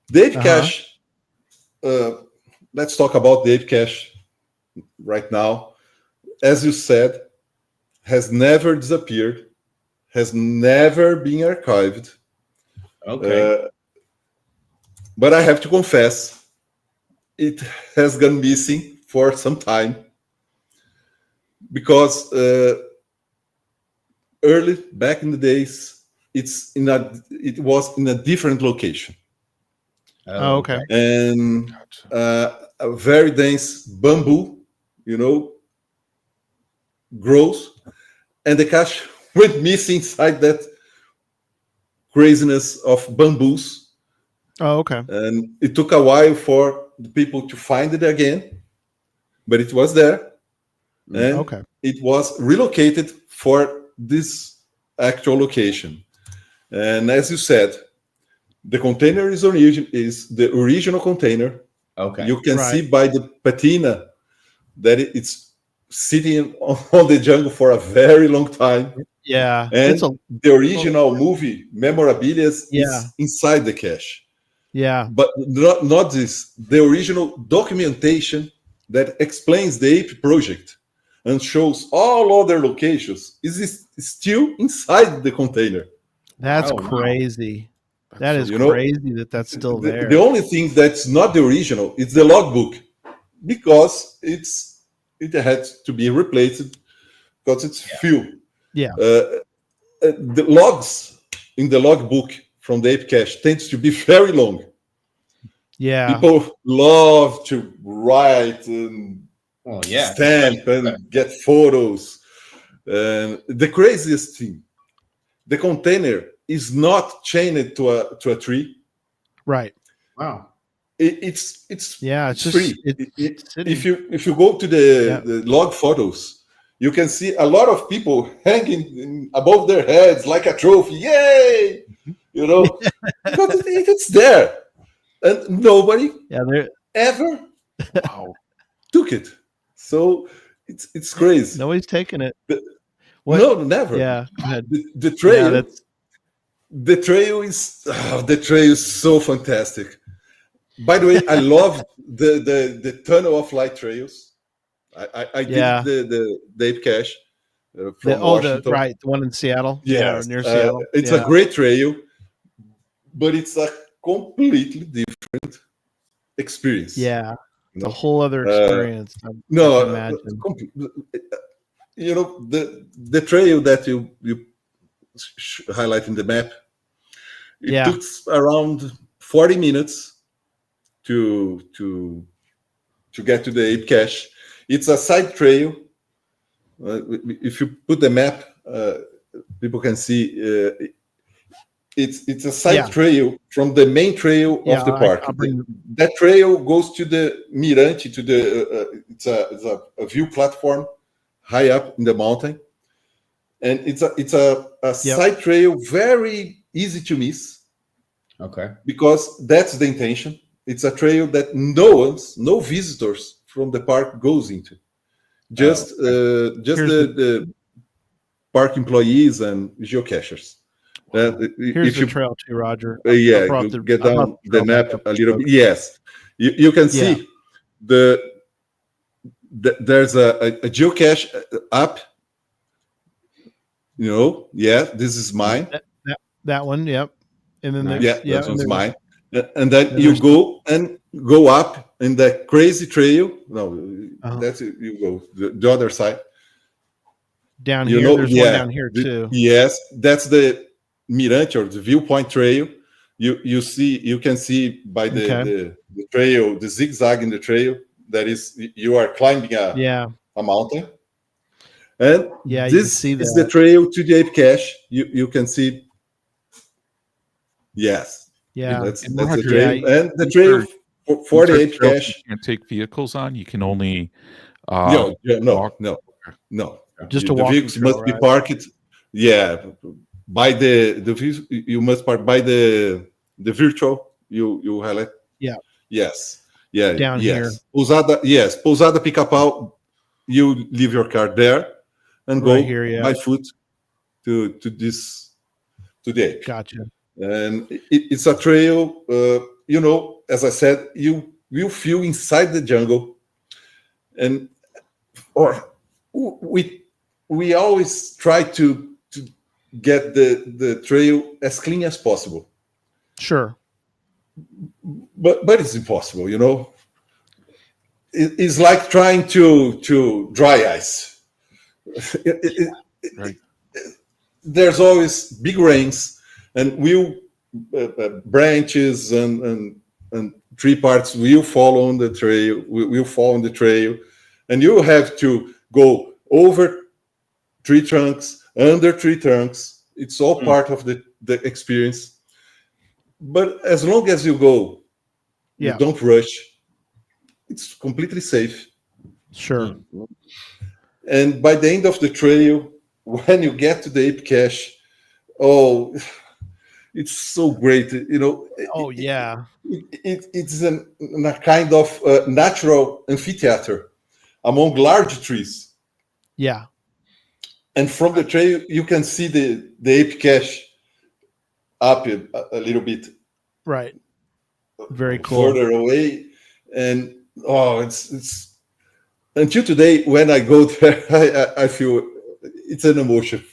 The A.P.E cache, let's talk about the A.P.E cache right now. As you said, has never disappeared, has never been archived. Okay. But I have to confess, it has gone missing for some time because early back in the days, it was in a different location. Oh, okay. And a very dense bamboo, grows, and the cache went missing inside that craziness of bamboos. Oh, okay. And it took a while for the people to find it again, but it was there. And it was relocated for this actual location. And as you said, the container is the original container. Okay. You can see by the patina that it's sitting on the jungle for a very long time. Yeah. And the original movie memorabilia is inside the cache. Yeah. But not this. The original documentation that explains the A.P.E project and shows all other locations is still inside the container. That's crazy. That is crazy that's still there. The only thing that's not the original is the logbook, because it had to be replaced because it's fuel. Yeah. The logs in the logbook from the A.P.E cache tends to be very long. Yeah. People love to write and stamp and get photos. The craziest thing, the container is not chained to a tree. Right. Wow. It's free. If you go to the log photos, you can see a lot of people hanging above their heads like a trophy. Yay! Because it's there. And nobody ever took it. So it's crazy. Nobody's taking it. No, never. Yeah. Go ahead. The trail. The trail is so fantastic. By the way, I love the tunnel of light trails. I did the A.P.E cache from Washington. The one in Seattle. Yes, near Seattle. It's a great trail, but it's a completely different experience. Yeah, a whole other experience. I can imagine. The trail that you highlight in the map, it took around 40 minutes to get to the A.P.E cache. It's a side trail. If you put the map, people can see. It's a side trail from the main trail of the park. That trail goes to the Mirante, to the it's a view platform high up in the mountain, and it's a side trail, very easy to miss. Okay, because that's the intention. It's a trail that no visitors from the park goes into. Just the park employees and geocachers. Here's the trail too, Roger. Get down the map a little bit. Yes, you can see there's a geocache app. This is mine. That one, yep. And then this one's mine. And then you go up in that crazy trail. No, that's it. You go the other side. Down here, there's one down here too. Yes, that's the Mirante or the viewpoint trail. You can see by the trail, the zigzag in the trail, that is you are climbing a mountain. And this is the trail to the A.P.E cache. You can see. Yes. Yeah. That's the trail. And the trail for the A.P.E cache. You can't take vehicles on. You can only no. Just a the vehicles must be parked. Yeah. By you must park by the virtual. You highlight. Yeah. Yes. Yeah. Down here. Pousada Pica-Pau. You leave your car there and go by foot to the A.P.E. Gotcha. And it's a trail. As I said, you will feel inside the jungle, and we always try to get the trail as clean as possible. Sure. But it's impossible, It's like trying to dry ice. Right. There's always big rains, and branches and tree parts will fall on the trail. Will fall on the trail, and you have to go over tree trunks, under tree trunks. It's all part of the experience. But as long as you go, you don't rush. It's completely safe. Sure. And by the end of the trail, when you get to the A.P.E cache, Oh, it's so great. You know, Oh yeah, it's a kind of natural amphitheater among large trees. yeah, And from the trail, you can see the ape cache up a little bit right. Very cool. further away. And oh, it's until today when I go there, I feel it's an emotion,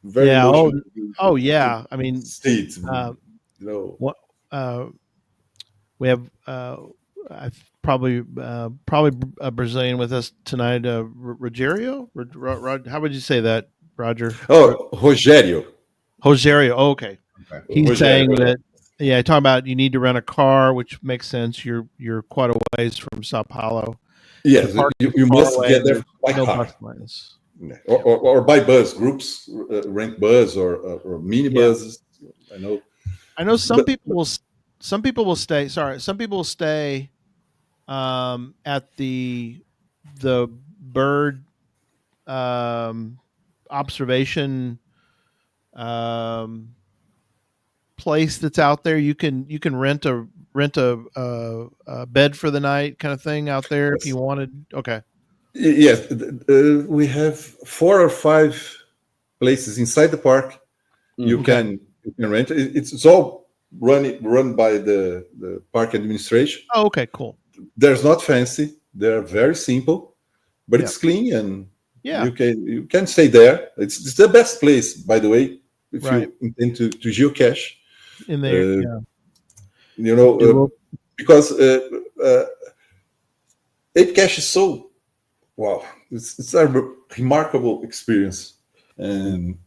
very Yeah. Oh, emotional oh to yeah. I mean, see it. uh, You know, what we have probably a Brazilian with us tonight. Rogerio, how would you say that, Roger? oh, Rogério, Rosario. Oh, okay. Okay. He's Rogério. saying that. Yeah, talking about you need to rent a car, which makes sense. You're quite a ways from Sao Paulo. Yes, Parking you far must away. get there There's by no car. bus lines. Or by bus groups, rent bus or mini Yeah. buses. I know, I know some but people will. Some people will stay. Sorry, some people will stay at the bird observation place that's out there. You can rent a bed for the night kind of thing out there if you wanted. Okay. yes, we have 4 or 5 places inside the park. Okay. You can rent. It's all run by the park administration. Oh, okay. Cool. There's not fancy. They're very simple, but Yeah. it's clean and Yeah. you can stay there. It's the best place, by the way, if Right. you intend to geocache. In there. Uh, Yeah. you know, You will- because Ape Cache is so wow. It's a remarkable experience, and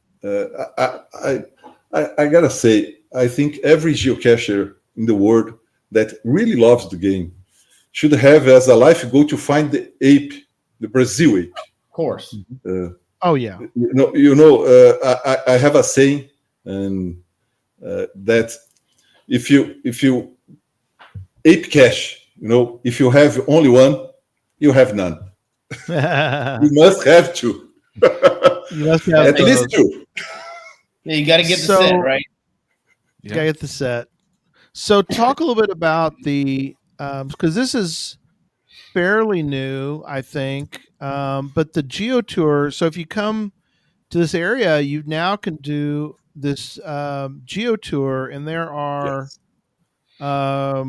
I gotta say, I think every geocacher in the world that really loves the game should have as a life goal to find the ape, the Brazil ape. Of course. Oh yeah. I have a saying, and that if you ape cache, if you have only one, you have none. You must have two. You must have At least those. two. Yeah, you got to get the set, right? Yeah. Gotta get the set. So talk a little bit about the because this is fairly new, I think. But the GeoTour. So if you come to this area, you now can do this GeoTour, and there are Yes.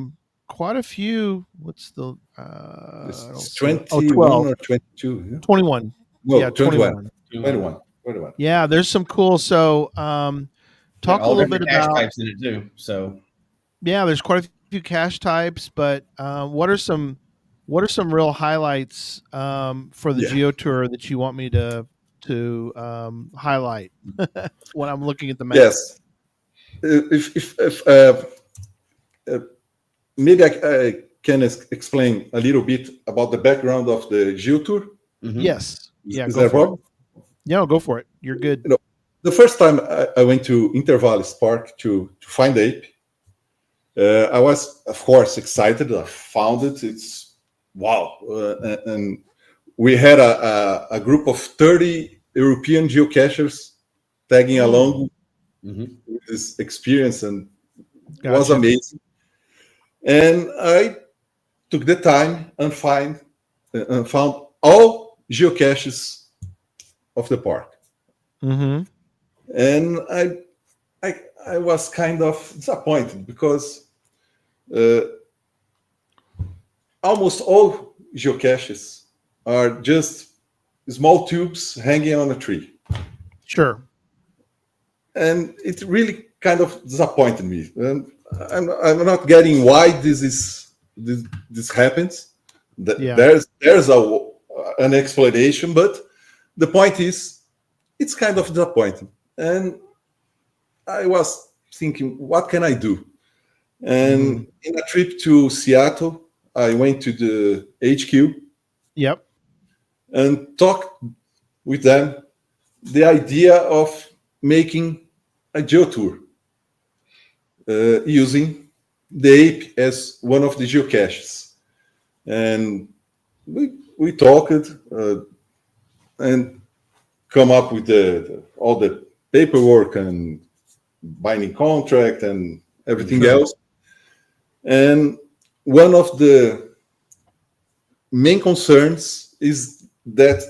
quite a few. What's the? I don't It's see. Oh, 21 12. or 22. Yeah? 21. Yeah, No, 21. 21. 21. 21. Yeah, there's some cool. So Yeah, talk a all little bit different cache about. types in it too. So Yeah, there's quite a few cache types, but what are some real highlights for the Yeah. GeoTour that you want me to highlight when I'm looking at the map? Yes. If uh, maybe I can explain a little bit about the background of the GeoTour. Yes. Yeah, Is go that for it. wrong? No, go for it. You're good. The first time I went to Intervales Park to find the ape, I was, of course, excited. I found it. It's wow. And we had a group of 30 European geocachers tagging along mhm. with this experience, and it was Gotcha. amazing. And I took the time and found all geocaches of the park. Mm-hmm. And I was kind of disappointed because uh, almost all geocaches are just small tubes hanging on a tree. Sure. And it really kind of disappointed me. And I'm not getting why this happens. Yeah. There's an explanation, but the point is, it's kind of disappointing. And I was thinking, what can I do? And in a trip to Seattle, I went to the HQ Yep. and talked with them the idea of making a geotour using the ape as one of the geocaches. And we talked and come up with all the paperwork and binding contract and everything else. And one of the main concerns is that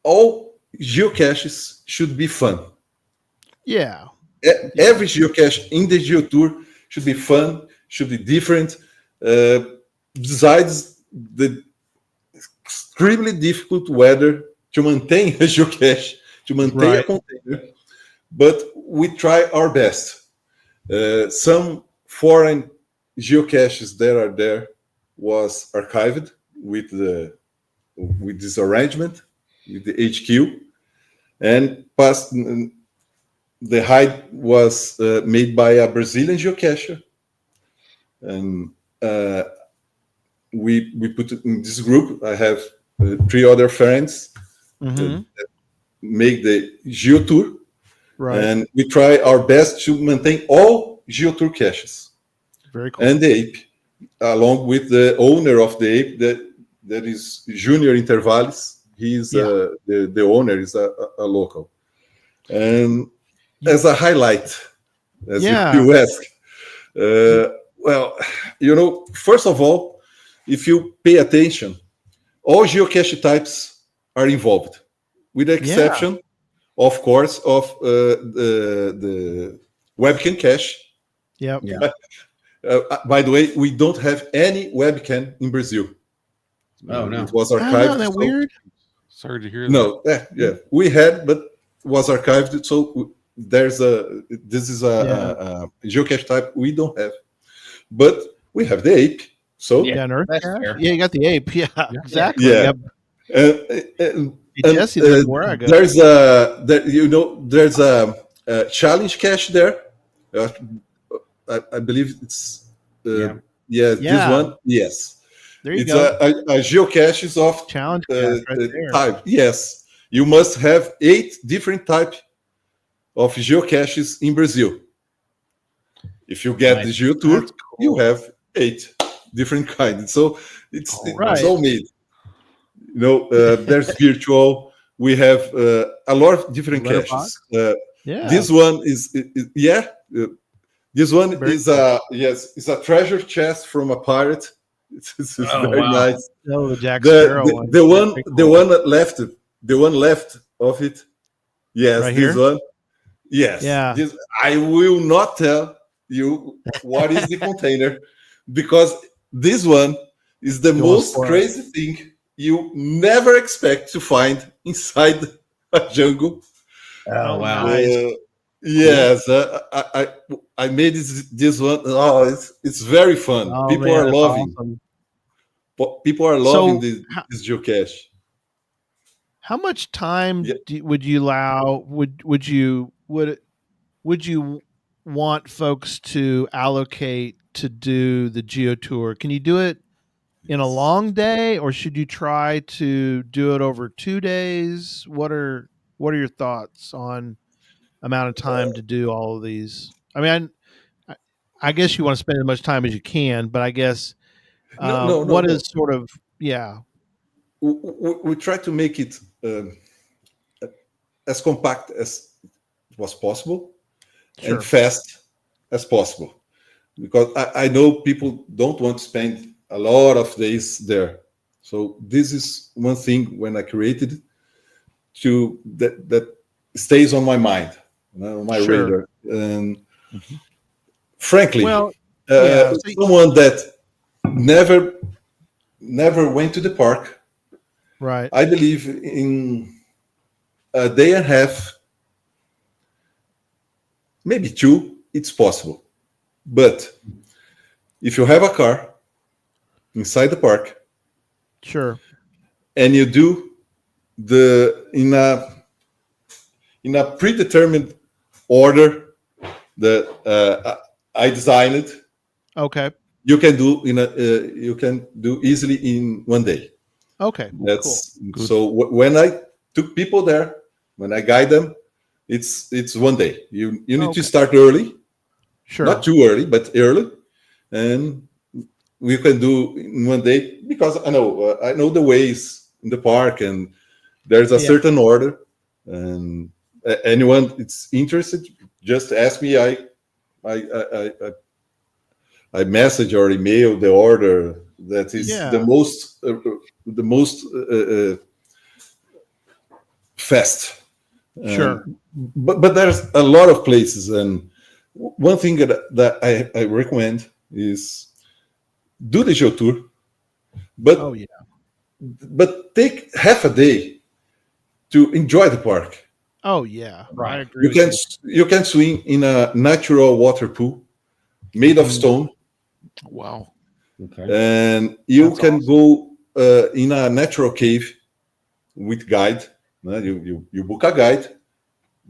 all geocaches should be fun. Yeah. Every geocache in the GeoTour should be fun, should be different. Besides the extremely difficult weather to maintain a geocache, to maintain a container, but we try our best. Some foreign geocaches that are there was archived with this arrangement with the HQ, and past the hide was made by a Brazilian geocacher, and we put it in this group. I have 3 other friends that make the GeoTour, and we try our best to maintain all GeoTour caches. Very cool. And the A.P.E, along with the owner of the A.P.E, that is Junior Intervalis. He's the owner is a local. And as a highlight, as you ask, well, first of all, if you pay attention, all geocache types are involved, with the exception, of course, of the webcam cache. Yep. Yeah. By the way, we don't have any webcam in Brazil. Oh, no. It was archived. Isn't that weird? Sorry to hear that. No, we had, but was archived. So this is a geocache type we don't have, but we have the A.P.E. So Yeah, an Earth that's cache? fair. Yeah, you got the ape. Yeah, exactly. Yeah. Jesse, that's where I go. There's a challenge cache there. I believe it's this one. Yes, There you it's go. a geocaches of Challenge cache right there. type. Yes, you must have 8 different types of geocaches in Brazil. If you get the GeoTour, you have 8 different kinds. So it's all made. There's virtual. We have a lot of different caches. This one is this one is it's a treasure chest from a pirate. It's very nice. Oh, the Jack Sparrow one. The one left of it. Yes, Right this here? one. Yes. Yeah. I will not tell you what is the container, because this one is the most crazy thing you never expect to find inside a jungle. Oh, wow. Nice. Yes, I made this one. Oh, it's very fun. Oh, People man, are that's loving. awesome. People are loving this geocache. How much time would you allow? Would you want folks to allocate to do the GeoTour? Can you do it in a long day, or should you try to do it over 2 days? What are your thoughts on amount of time to do all of these? I mean, I guess you want to spend as much time as you can, but I guess what is sort of we try to make it as compact as it was possible and fast as possible, because I know people don't want to spend a lot of days there. So this is one thing when I created that stays on my mind, on my radar. And frankly, someone that never went to the park, right? I believe in a day and a half, maybe 2, it's possible. But if you have a car inside the park, and you do in a predetermined order that I designed it, okay, you can do easily in 1 day. Okay, that's cool. So when I took people there, when I guide them, it's 1 day. You need to start early, not too early, but early, and we can do in 1 day, because I know the ways in the park, and there's a certain order, and anyone that's interested, just ask me. I message or email the order that is the most fast. Sure. But there's a lot of places, and one thing that I recommend is do the GeoTour, but but take half a day to enjoy the park. Oh yeah, right. I agree. You can swim in a natural water pool made of stone. Wow. Okay. And you That's can awesome. go in a natural cave with guide. You book a guide.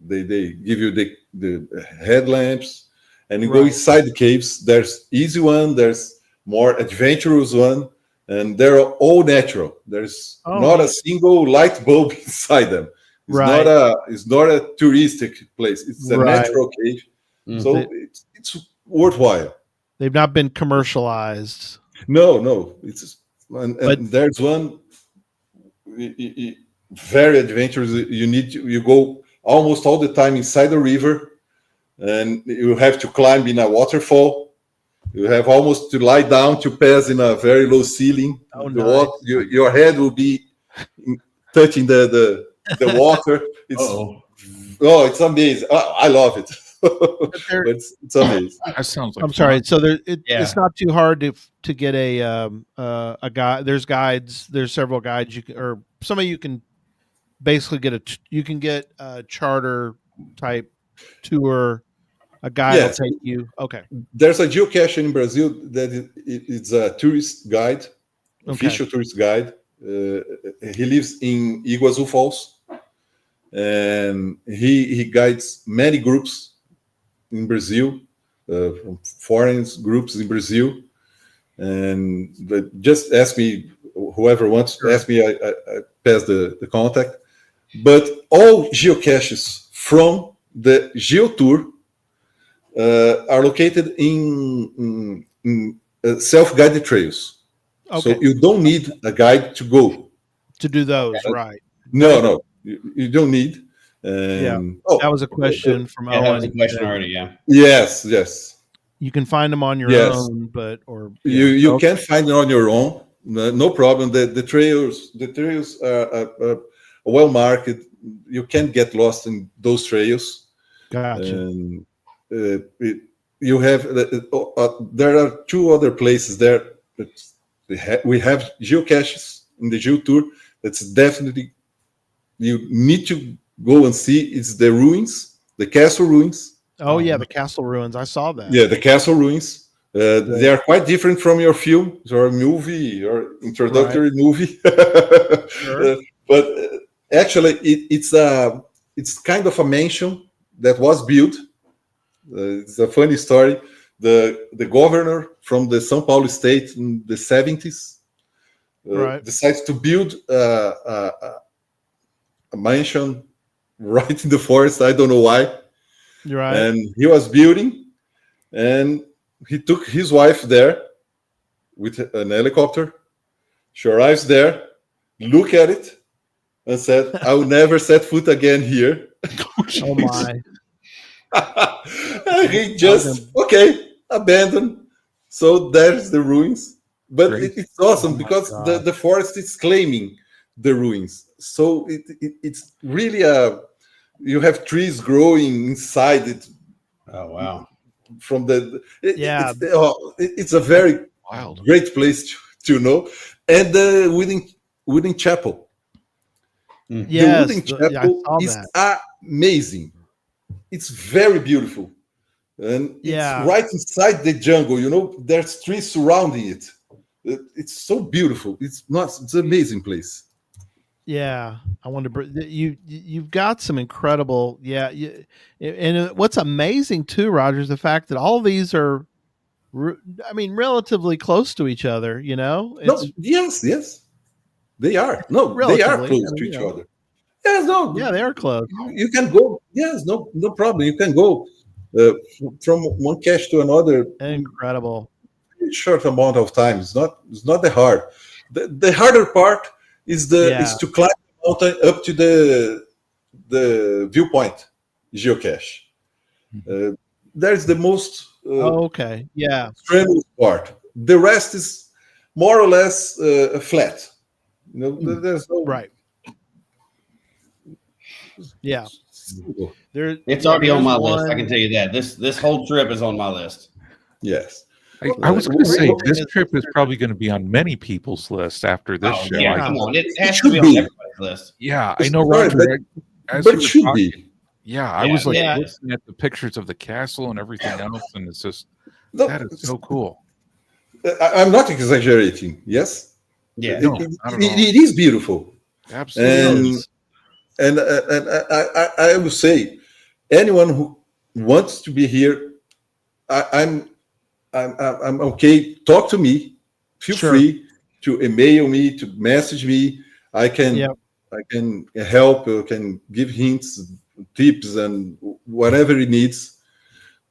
They give you the headlamps, and you go inside the caves. There's easy one. There's more adventurous one, and they're all natural. There's not a single light bulb inside them. It's not a touristic place. It's a natural cave, so it's worthwhile. They've not been commercialized. No. And there's one very adventurous. You go almost all the time inside the river, and you have to climb in a waterfall. You have almost to lie down to pass in a very low ceiling. Your head will be touching the water. It's amazing. I love it. It's amazing. That sounds like I'm sorry. So it's not too hard to get a guide. There's guides. There's several guides or somebody you can basically get a charter type tour. A guide will take you. Okay. There's a geocache in Brazil that it's a tourist guide, official tourist guide. He lives in Iguazu Falls, and he guides many groups in Brazil, from foreign groups in Brazil, and just ask me, whoever wants to ask me, I pass the contact. But all geocaches from the GeoTour are located in self-guided trails. So you don't need a guide to go to do those, right? No, you don't need. That was a question from Owen. That was a question already. Yes. You can find them on your own, you can find it on your own. No problem. The trails are well marked. You can't get lost in those trails. Gotcha. And you have there are two other places there that we have geocaches in the GeoTour. That's definitely you need to go and see. It's the ruins, the castle ruins. Oh yeah, the castle ruins. I saw that. Yeah, the castle ruins. They are quite different from your film or movie or introductory movie. But actually, it's kind of a mansion that was built. It's a funny story. The governor from the São Paulo state in the 70s decides to build a mansion right in the forest. I don't know why. Right. And he was building, and he took his wife there with an helicopter. She arrives there, look at it, and said, "I will never set foot again here." Oh my! He just abandoned. So there's the ruins, but it's awesome because the forest is claiming the ruins. So it's really you have trees growing inside it. Oh wow! From it's a very great place to know. And the wooden chapel. Yes, the wooden chapel is amazing. It's very beautiful, and it's right inside the jungle. There's trees surrounding it. It's so beautiful. It's an amazing place. Yeah, I wonder you've got some incredible and what's amazing too, Roger, is the fact that all of these are, relatively close to each other. Yes, they are. No, they are close to each other. Yes, no. Yeah, they are close. You can go. Yes, no problem. You can go from one cache to another. Incredible. In a short amount of time. It's not that hard. The harder part is to climb the mountain up to the viewpoint geocache. There's the most okay. Yeah. strenuous part. The rest is more or less flat. There's no. Right. Yeah. It's already on my list. I one. can tell you that. This whole trip is on my list. Yes. I was going to say this trip is probably going to be on many people's list after this show. Yeah, come on. It has to be on everybody's list. Yeah, I know, Roger. But it should be. Yeah, I was like looking at the pictures of the castle and everything else, and it's just that is so cool. I'm not exaggerating. Yes. Yeah. It is beautiful. Absolutely. And I would say, anyone who wants to be here, I'm okay. Talk to me. Feel free to email me, to message me. I can help. I can give hints, tips, and whatever it needs.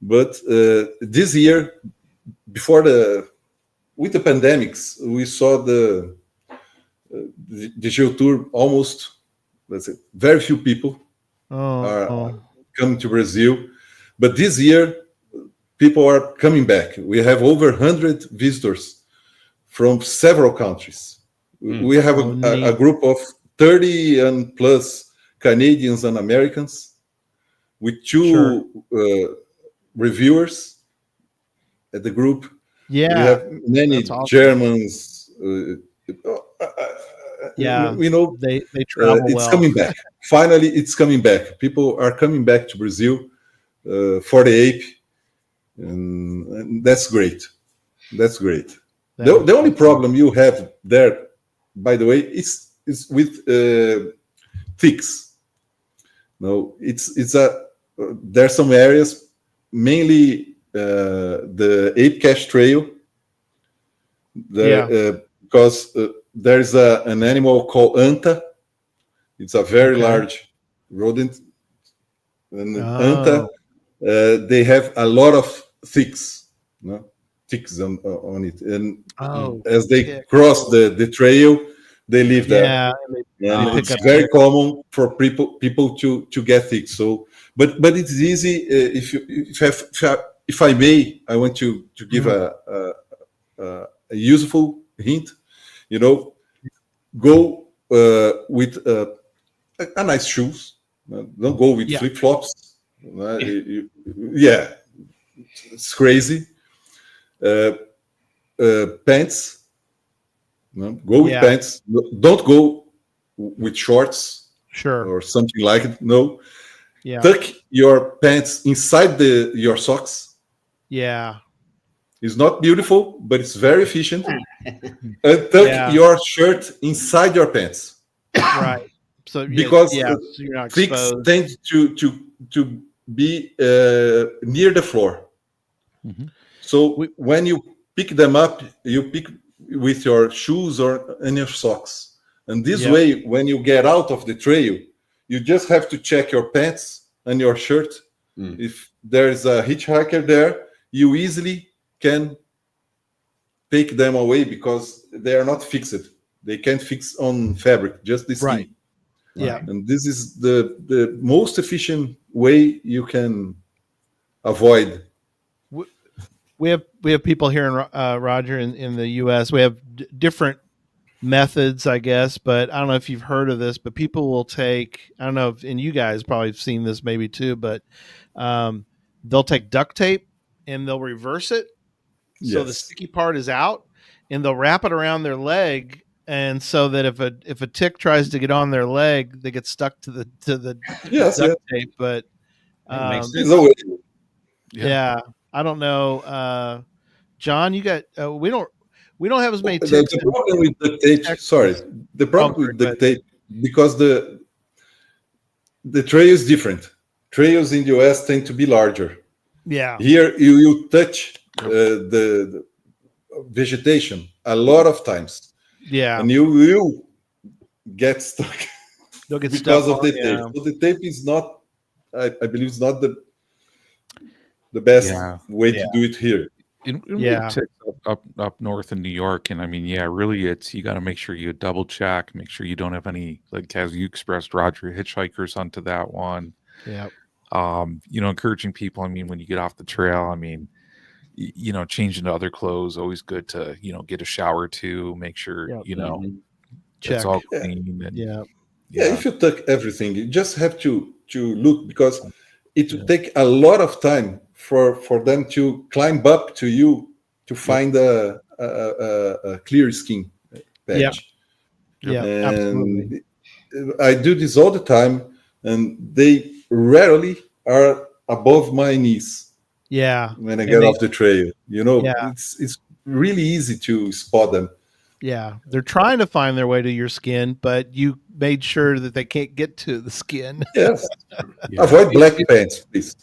But this year, with the pandemics, we saw the GeoTour almost. Let's say very few people are coming to Brazil, but this year people are coming back. We have over 100 visitors from several countries. We have a group of 30 and plus Canadians and Americans with 2 reviewers at the group. Yeah, we have many Germans. They travel it's coming back. Finally, it's coming back. People are coming back to Brazil for the A.P.E, and that's great. That's great. The only problem you have there, by the way, is with thicks. No, there are some areas, mainly the A.P.E Cache Trail, because there's an animal called anta. It's a very large rodent. And anta, they have a lot of ticks on it. And as they cross the trail, they leave there. And it's very common for people to get ticks. So, but it's easy if I may. I want to give a useful hint. Go with a nice shoes. Don't go with flip flops. It's crazy. Pants. Go with pants. Don't go with shorts. Or something like it. No. Tuck your pants inside your socks. Yeah. It's not beautiful, but it's very efficient. And tuck your shirt inside your pants. Right. So because so you're not thicks tend to be near the floor. So when you pick them up, you pick with your shoes or in your socks. And this way, when you get out of the trail, you just have to check your pants and your shirt. If there's a hitchhiker there, you easily can take them away because they are not fixed. They can't fix on fabric, just the skin. Right. Yeah. And this is the most efficient way you can avoid. We have people here in Roger in the U.S. We have different methods, I guess, but I don't know if you've heard of this, but people will take, I don't know if, and you guys probably have seen this maybe too, but they'll take duct tape and they'll reverse it. So the sticky part is out, and they'll wrap it around their leg. And so that if a tick tries to get on their leg, they get stuck to the duct tape. But I don't know, John. You got we don't have as many ticks. The problem with duct tape. Sorry, the problem with duct tape because the trail is different. Trails in the US tend to be larger. Yeah. Here you touch the vegetation a lot of times. Yeah. And you will get stuck because of the tape. Yeah. So the tape is not, I believe, it's not the best way to do it here. Up north in New York, and I mean, really, you got to make sure you double check, make sure you don't have any, like as you expressed, Roger, hitchhikers onto that one. Yeah. encouraging people. I mean, when you get off the trail, I mean, changing to other clothes, always good to, get a shower too, make sure, it's all clean. And, yeah, if you took everything, you just have to look, because it will take a lot of time for them to climb up to you to find a clear skin patch. Yeah, and absolutely. I do this all the time, and they rarely are above my knees. Yeah, when I get off the trail, Yeah. it's really easy to spot them. Yeah, they're trying to find their way to your skin, but you made sure that they can't get to the skin. Yes. Avoid black pants, please.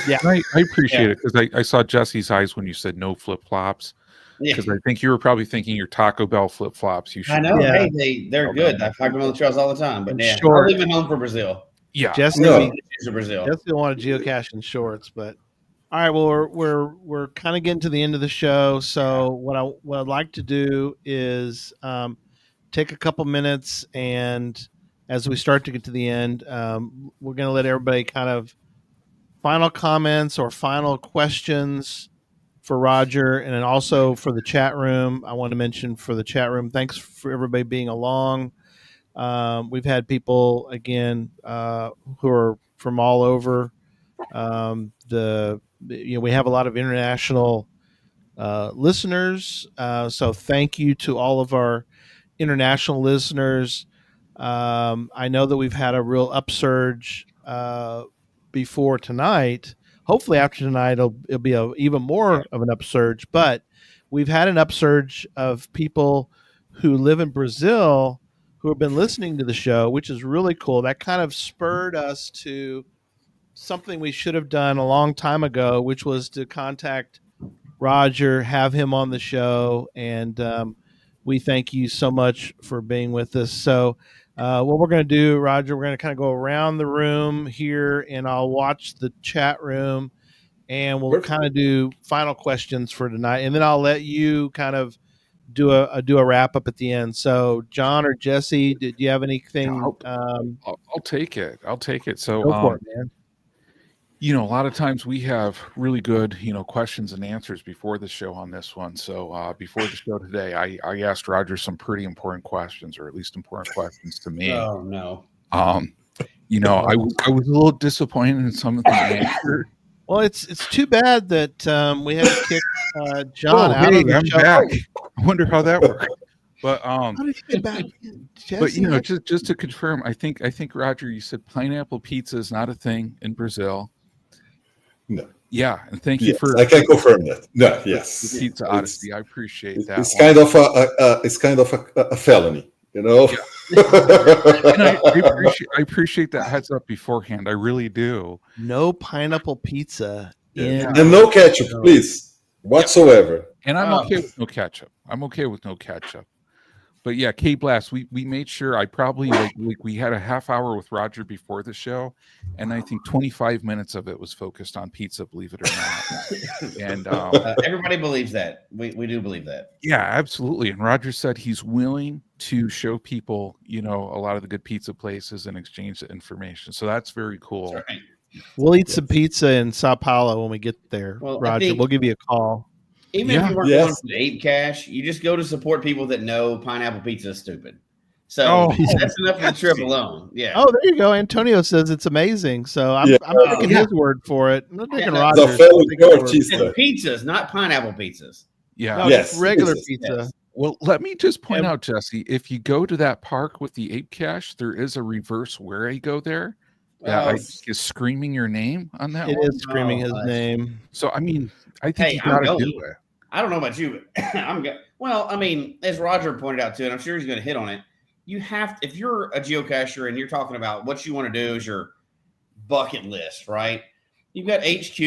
Yeah, I appreciate it, because I saw Jesse's eyes when you said no flip flops. Because I think you were probably thinking your Taco Bell flip flops. You should. I know. Yeah. Hey, they're good. I find them on the trails all the time. But yeah, short. I'll leave it home for Brazil. Yeah, Jesse, No. Brazil. Jesse don't want to geocache in shorts, but all right. Well, we're kind of getting to the end of the show. So what I'd like to do is take a couple minutes, and as we start to get to the end, we're going to let everybody kind of final comments or final questions for Roger, and then also for the chat room. I want to mention for the chat room, thanks for everybody being along. We've had people again who are from all over. We have a lot of international listeners, so thank you to all of our international listeners. I know that we've had a real upsurge before tonight. Hopefully, after tonight, it'll be even more of an upsurge. But we've had an upsurge of people who live in Brazil who have been listening to the show, which is really cool. That kind of spurred us to something we should have done a long time ago, which was to contact Roger, have him on the show, and we thank you so much for being with us. So what we're going to do, Roger, we're going to kind of go around the room here, and I'll watch the chat room, and we'll kind of do final questions for tonight, and then I'll let you kind of do a wrap up at the end. So John or Jesse, did you have anything? I'll take it. So Go for it, man. A lot of times we have really good, questions and answers before the show on this one. So before the show today, I asked Roger some pretty important questions, or at least important questions to me. Oh no. I was a little disappointed in some of the answers. Well, it's too bad that we had to kick John out of the I'm show. back. I wonder how that worked. But How did you get back? but just to confirm, I think Roger, you said pineapple pizza is not a thing in Brazil. No. Yeah, and thank you for. I can confirm that. No, yes. The Pizza Odyssey. I appreciate that. It's kind of a felony, Yeah. And I appreciate that heads up beforehand. I really do. No pineapple pizza and no ketchup, please, whatsoever. And I'm okay with no ketchup. But yeah, K Blast, we made sure. I probably we had a half hour with Roger before the show, and I think 25 minutes of it was focused on pizza, believe it or not. And everybody believes that. We do believe that. Yeah, absolutely. And Roger said he's willing to show people, a lot of the good pizza places and exchange the information. So that's very cool. That's right. We'll eat some pizza in Sao Paulo when we get there, Roger. We'll give you a call. Even if you weren't going for the Ape Cache, you just go to support people that know pineapple pizza is stupid. So that's enough for the trip alone. Yeah. Oh, there you go. Antonio says it's amazing. So I'm taking his word for it. I'm not taking Roger's. And pizzas, not pineapple pizzas. Yeah. No, just regular pizza. Yes. Well, let me just point out, Jesse, if you go to that park with the Ape Cache, there is a reverse where I go there. That I think is screaming your name on that. It is screaming his name. So I mean, I think you gotta do it. I don't know about you, but well, I mean, as Roger pointed out too, and I'm sure he's going to hit on it. You have to, if you're a geocacher and you're talking about what you want to do is your bucket list, right? You've got HQ,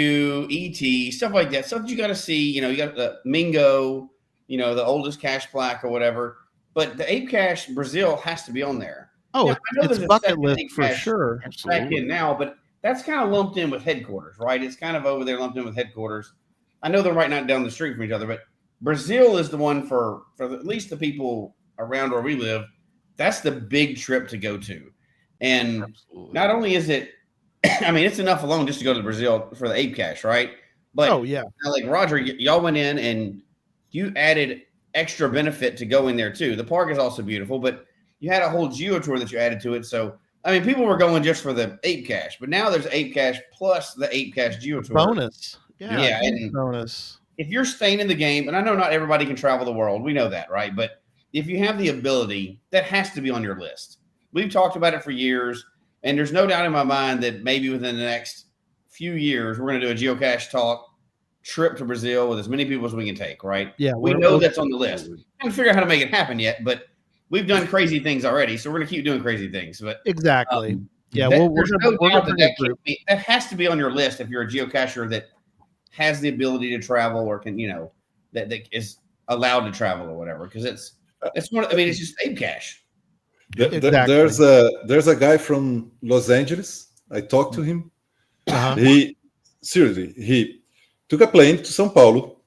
ET, stuff like that. Stuff that you got to see. You got the Mingo, the oldest cache plaque or whatever. But the Ape Cache Brazil has to be on there. Oh, now, it's bucket list for sure. Back in now, but that's kind of lumped in with headquarters, right? It's kind of over there lumped in with headquarters. I know they're right not down the street from each other, but Brazil is the one for at least the people around where we live. That's the big trip to go to. And not only is it I mean, it's enough alone just to go to Brazil for the ape cache, right? But now, like Roger, y'all went in and you added extra benefit to going there too. The park is also beautiful, but you had a whole GeoTour that you added to it. So, I mean, people were going just for the ape cache, but now there's ape cache plus the ape cache GeoTour bonus. Yeah, and bonus. If you're staying in the game, and I know not everybody can travel the world, we know that, right? But if you have the ability, that has to be on your list. We've talked about it for years, and there's no doubt in my mind that maybe within the next few years, we're going to do a Geocache Talk trip to Brazil with as many people as we can take, right? Yeah, we know that's on the list. I haven't figured out how to make it happen yet, but we've done crazy things already, so we're going to keep doing crazy things. But exactly, we're that has to be on your list if you're a geocacher that has the ability to travel or can, that is allowed to travel or whatever. Because it's one. I mean, it's just ape cache. There's a guy from Los Angeles. I talked to him. He took a plane to São Paulo.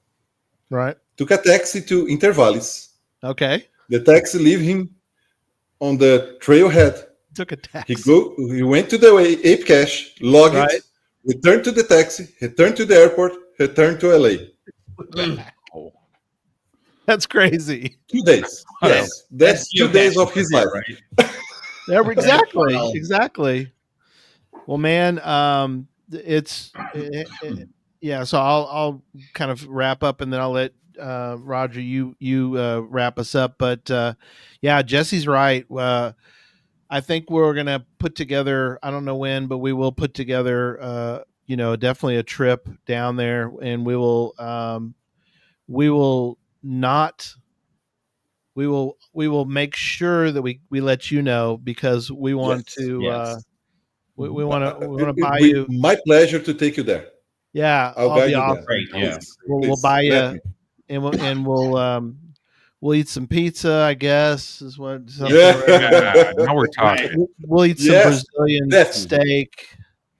Right. Took a taxi to Intervales. Okay. The taxi leave him on the trailhead. Took a taxi. He went to the ape cache, logged it, returned to the taxi, returned to the airport, returned to LA. That's crazy. 2 days. Yes, that's 2 days of his life. Right? Yeah, exactly. Well, man, yeah. So I'll kind of wrap up, and then I'll let Roger you wrap us up. But yeah, Jesse's right. I think we're gonna put together. I don't know when, but we will put together. Definitely a trip down there, and we will make sure that we let you know, because we want to. We want to buy you. My pleasure to take you there. Yeah, I'll guide you there. Great. Yeah, we'll buy you, and we'll eat some pizza, I guess, is what. Yeah, now we're talking. We'll eat some Brazilian steak.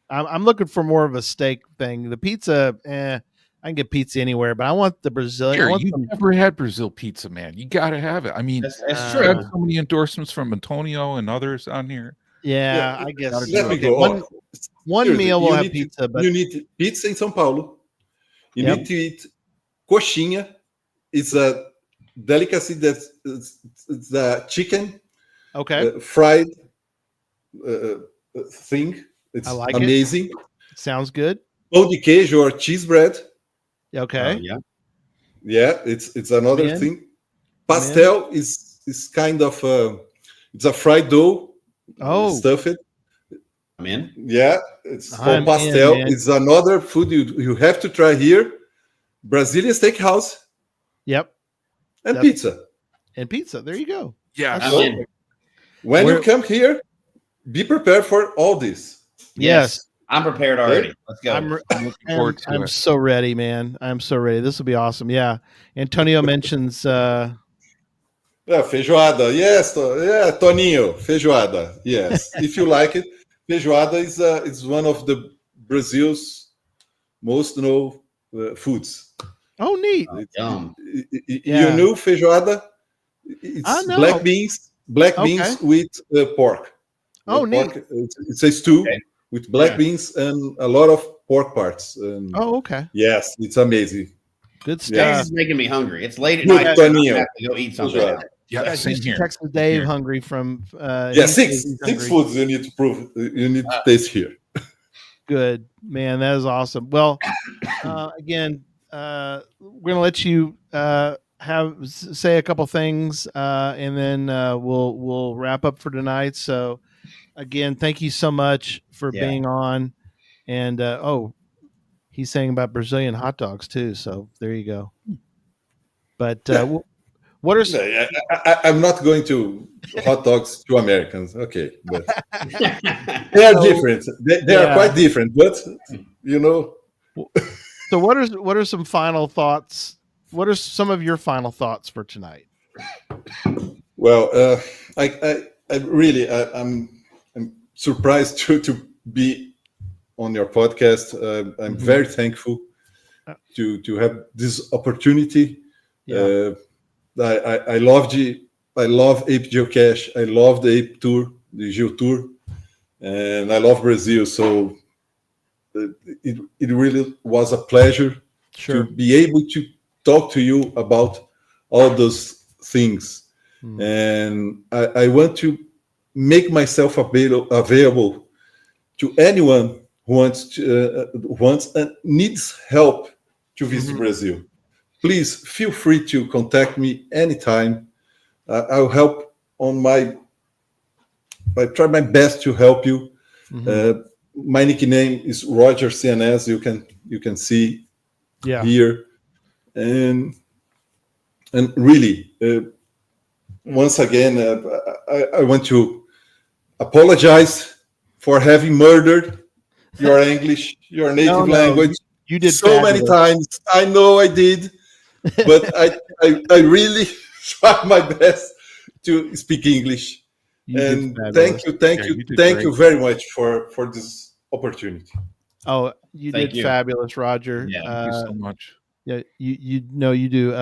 I'm looking for more of a steak thing. The pizza, I can get pizza anywhere, but I want the Brazilian. You've never had Brazil pizza, man. You got to have it. I mean, that's true. I have so many endorsements from Antonio and others on here. Yeah, I guess. Let me go. One meal will have pizza, but you need pizza in São Paulo. You need to eat coxinha. It's a delicacy that's it's a chicken, fried thing. It's amazing. It. Sounds good. Pão de queijo or cheese bread. Okay. Yeah. It's another thing. Pastel is kind of it's a fried dough. Stuffed. I'm in. Yeah, it's called pastel. It's another food you have to try here. Brazilian steakhouse. Yep. And pizza. There you go. Yeah. I'm in. When you come here, be prepared for all this. Yes. I'm prepared already. Let's go. I'm looking forward to it. I'm so ready, man. I'm so ready. This will be awesome. Yeah. Antonio mentions feijoada. Yes. Yeah, Toninho. Feijoada. Yes. If you like it, feijoada is one of the Brazil's most known foods. Oh, neat. You know feijoada? It's black beans with pork. Oh, neat. Pork, it's a stew with black beans and a lot of pork parts. And okay. Yes, it's amazing. Good stuff. This is making me hungry. It's late at night. I have to go eat something. Yeah, same here. Texas Dave hungry from six foods you need to prove. You need to taste here. Good, man. That is awesome. Well, again, we're gonna let you say a couple things, and then we'll wrap up for tonight. So, again, thank you so much for being on. And he's saying about Brazilian hot dogs too. So there you go. But what are I'm not going to hot dogs to Americans, okay? But they are different. They are quite different, but So what are some final thoughts? What are some of your final thoughts for tonight? Well, I'm surprised to be on your podcast. I'm very thankful to have this opportunity. Yeah. I love A.P.E Geocache. I love the A.P.E Tour, the GeoTour, and I love Brazil. So it really was a pleasure to be able to talk to you about all those things. And I want to make myself available to anyone who wants and needs help to visit Brazil. Please feel free to contact me anytime. I'll help I try my best to help you. My nickname is Roger CNS. You can see here, and really, once again, I want to apologize for having murdered your English, your native language. You did so many times. I know I did, but I really try my best to speak English. And thank you very much for this opportunity. Oh, you did fabulous, Roger. Yeah, thank you so much. Yeah, you know you do.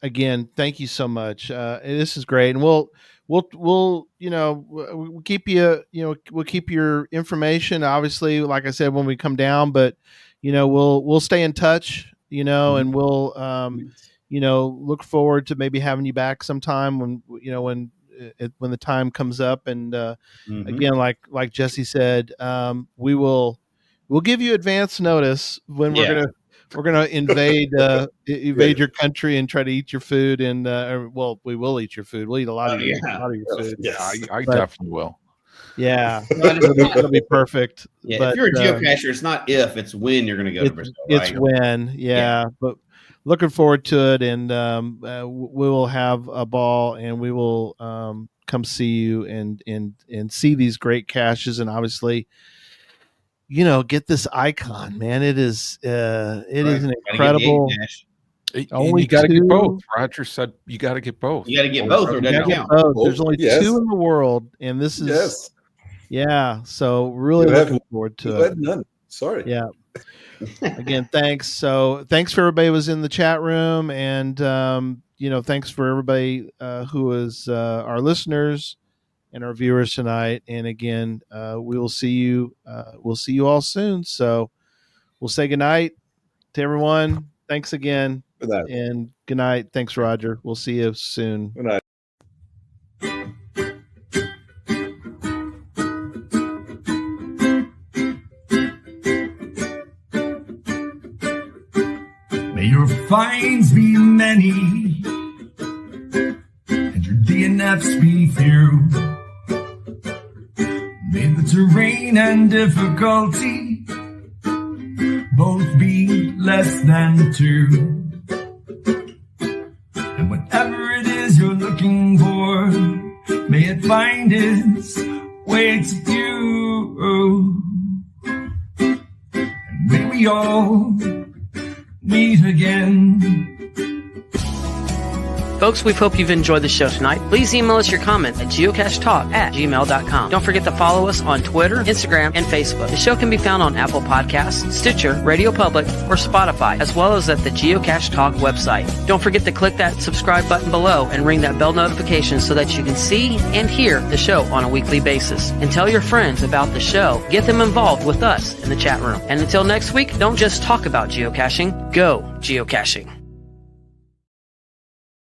Again, thank you so much. This is great, and we'll keep we'll keep your information, obviously, like I said, when we come down, but we'll stay in touch, and we'll look forward to maybe having you back sometime when the time comes up. And again, like Jesse said, we'll give you advance notice when we're gonna invade your country and try to eat your food. And we will eat your food. We'll eat a lot of your food. Yes. I definitely will. Yeah, it'll be perfect. Yeah, but, if you're a geocacher, it's not if, it's when you're going to go to Brazil. It's when, but looking forward to it, and we will have a ball, and we will come see you and see these great caches, and obviously, get this icon, man. It is an incredible. You got to get both. Roger said you got to get both. You got to get both, or doesn't count. There's only two in the world, and this is so really looking forward to it. None. Sorry. Yeah. Again, thanks. So thanks for everybody who was in the chat room, and thanks for everybody who is our listeners and our viewers tonight. And again, we will see you. We'll see you all soon. So we'll say goodnight to everyone. Thanks again. Good night. And good night. Thanks, Roger. We'll see you soon. Good night. May your finds be many and your DNFs be few. May the terrain and difficulty both be less than 2. And whatever it is you're looking for, may it find its way to you. And may we all meet again. Folks, we hope you've enjoyed the show tonight. Please email us your comment at geocachetalk@gmail.com. Don't forget to follow us on Twitter, Instagram, and Facebook. The show can be found on Apple Podcasts, Stitcher, Radio Public, or Spotify, as well as at the Geocache Talk website. Don't forget to click that subscribe button below and ring that bell notification so that you can see and hear the show on a weekly basis. And tell your friends about the show. Get them involved with us in the chat room. And until next week, don't just talk about geocaching, go geocaching.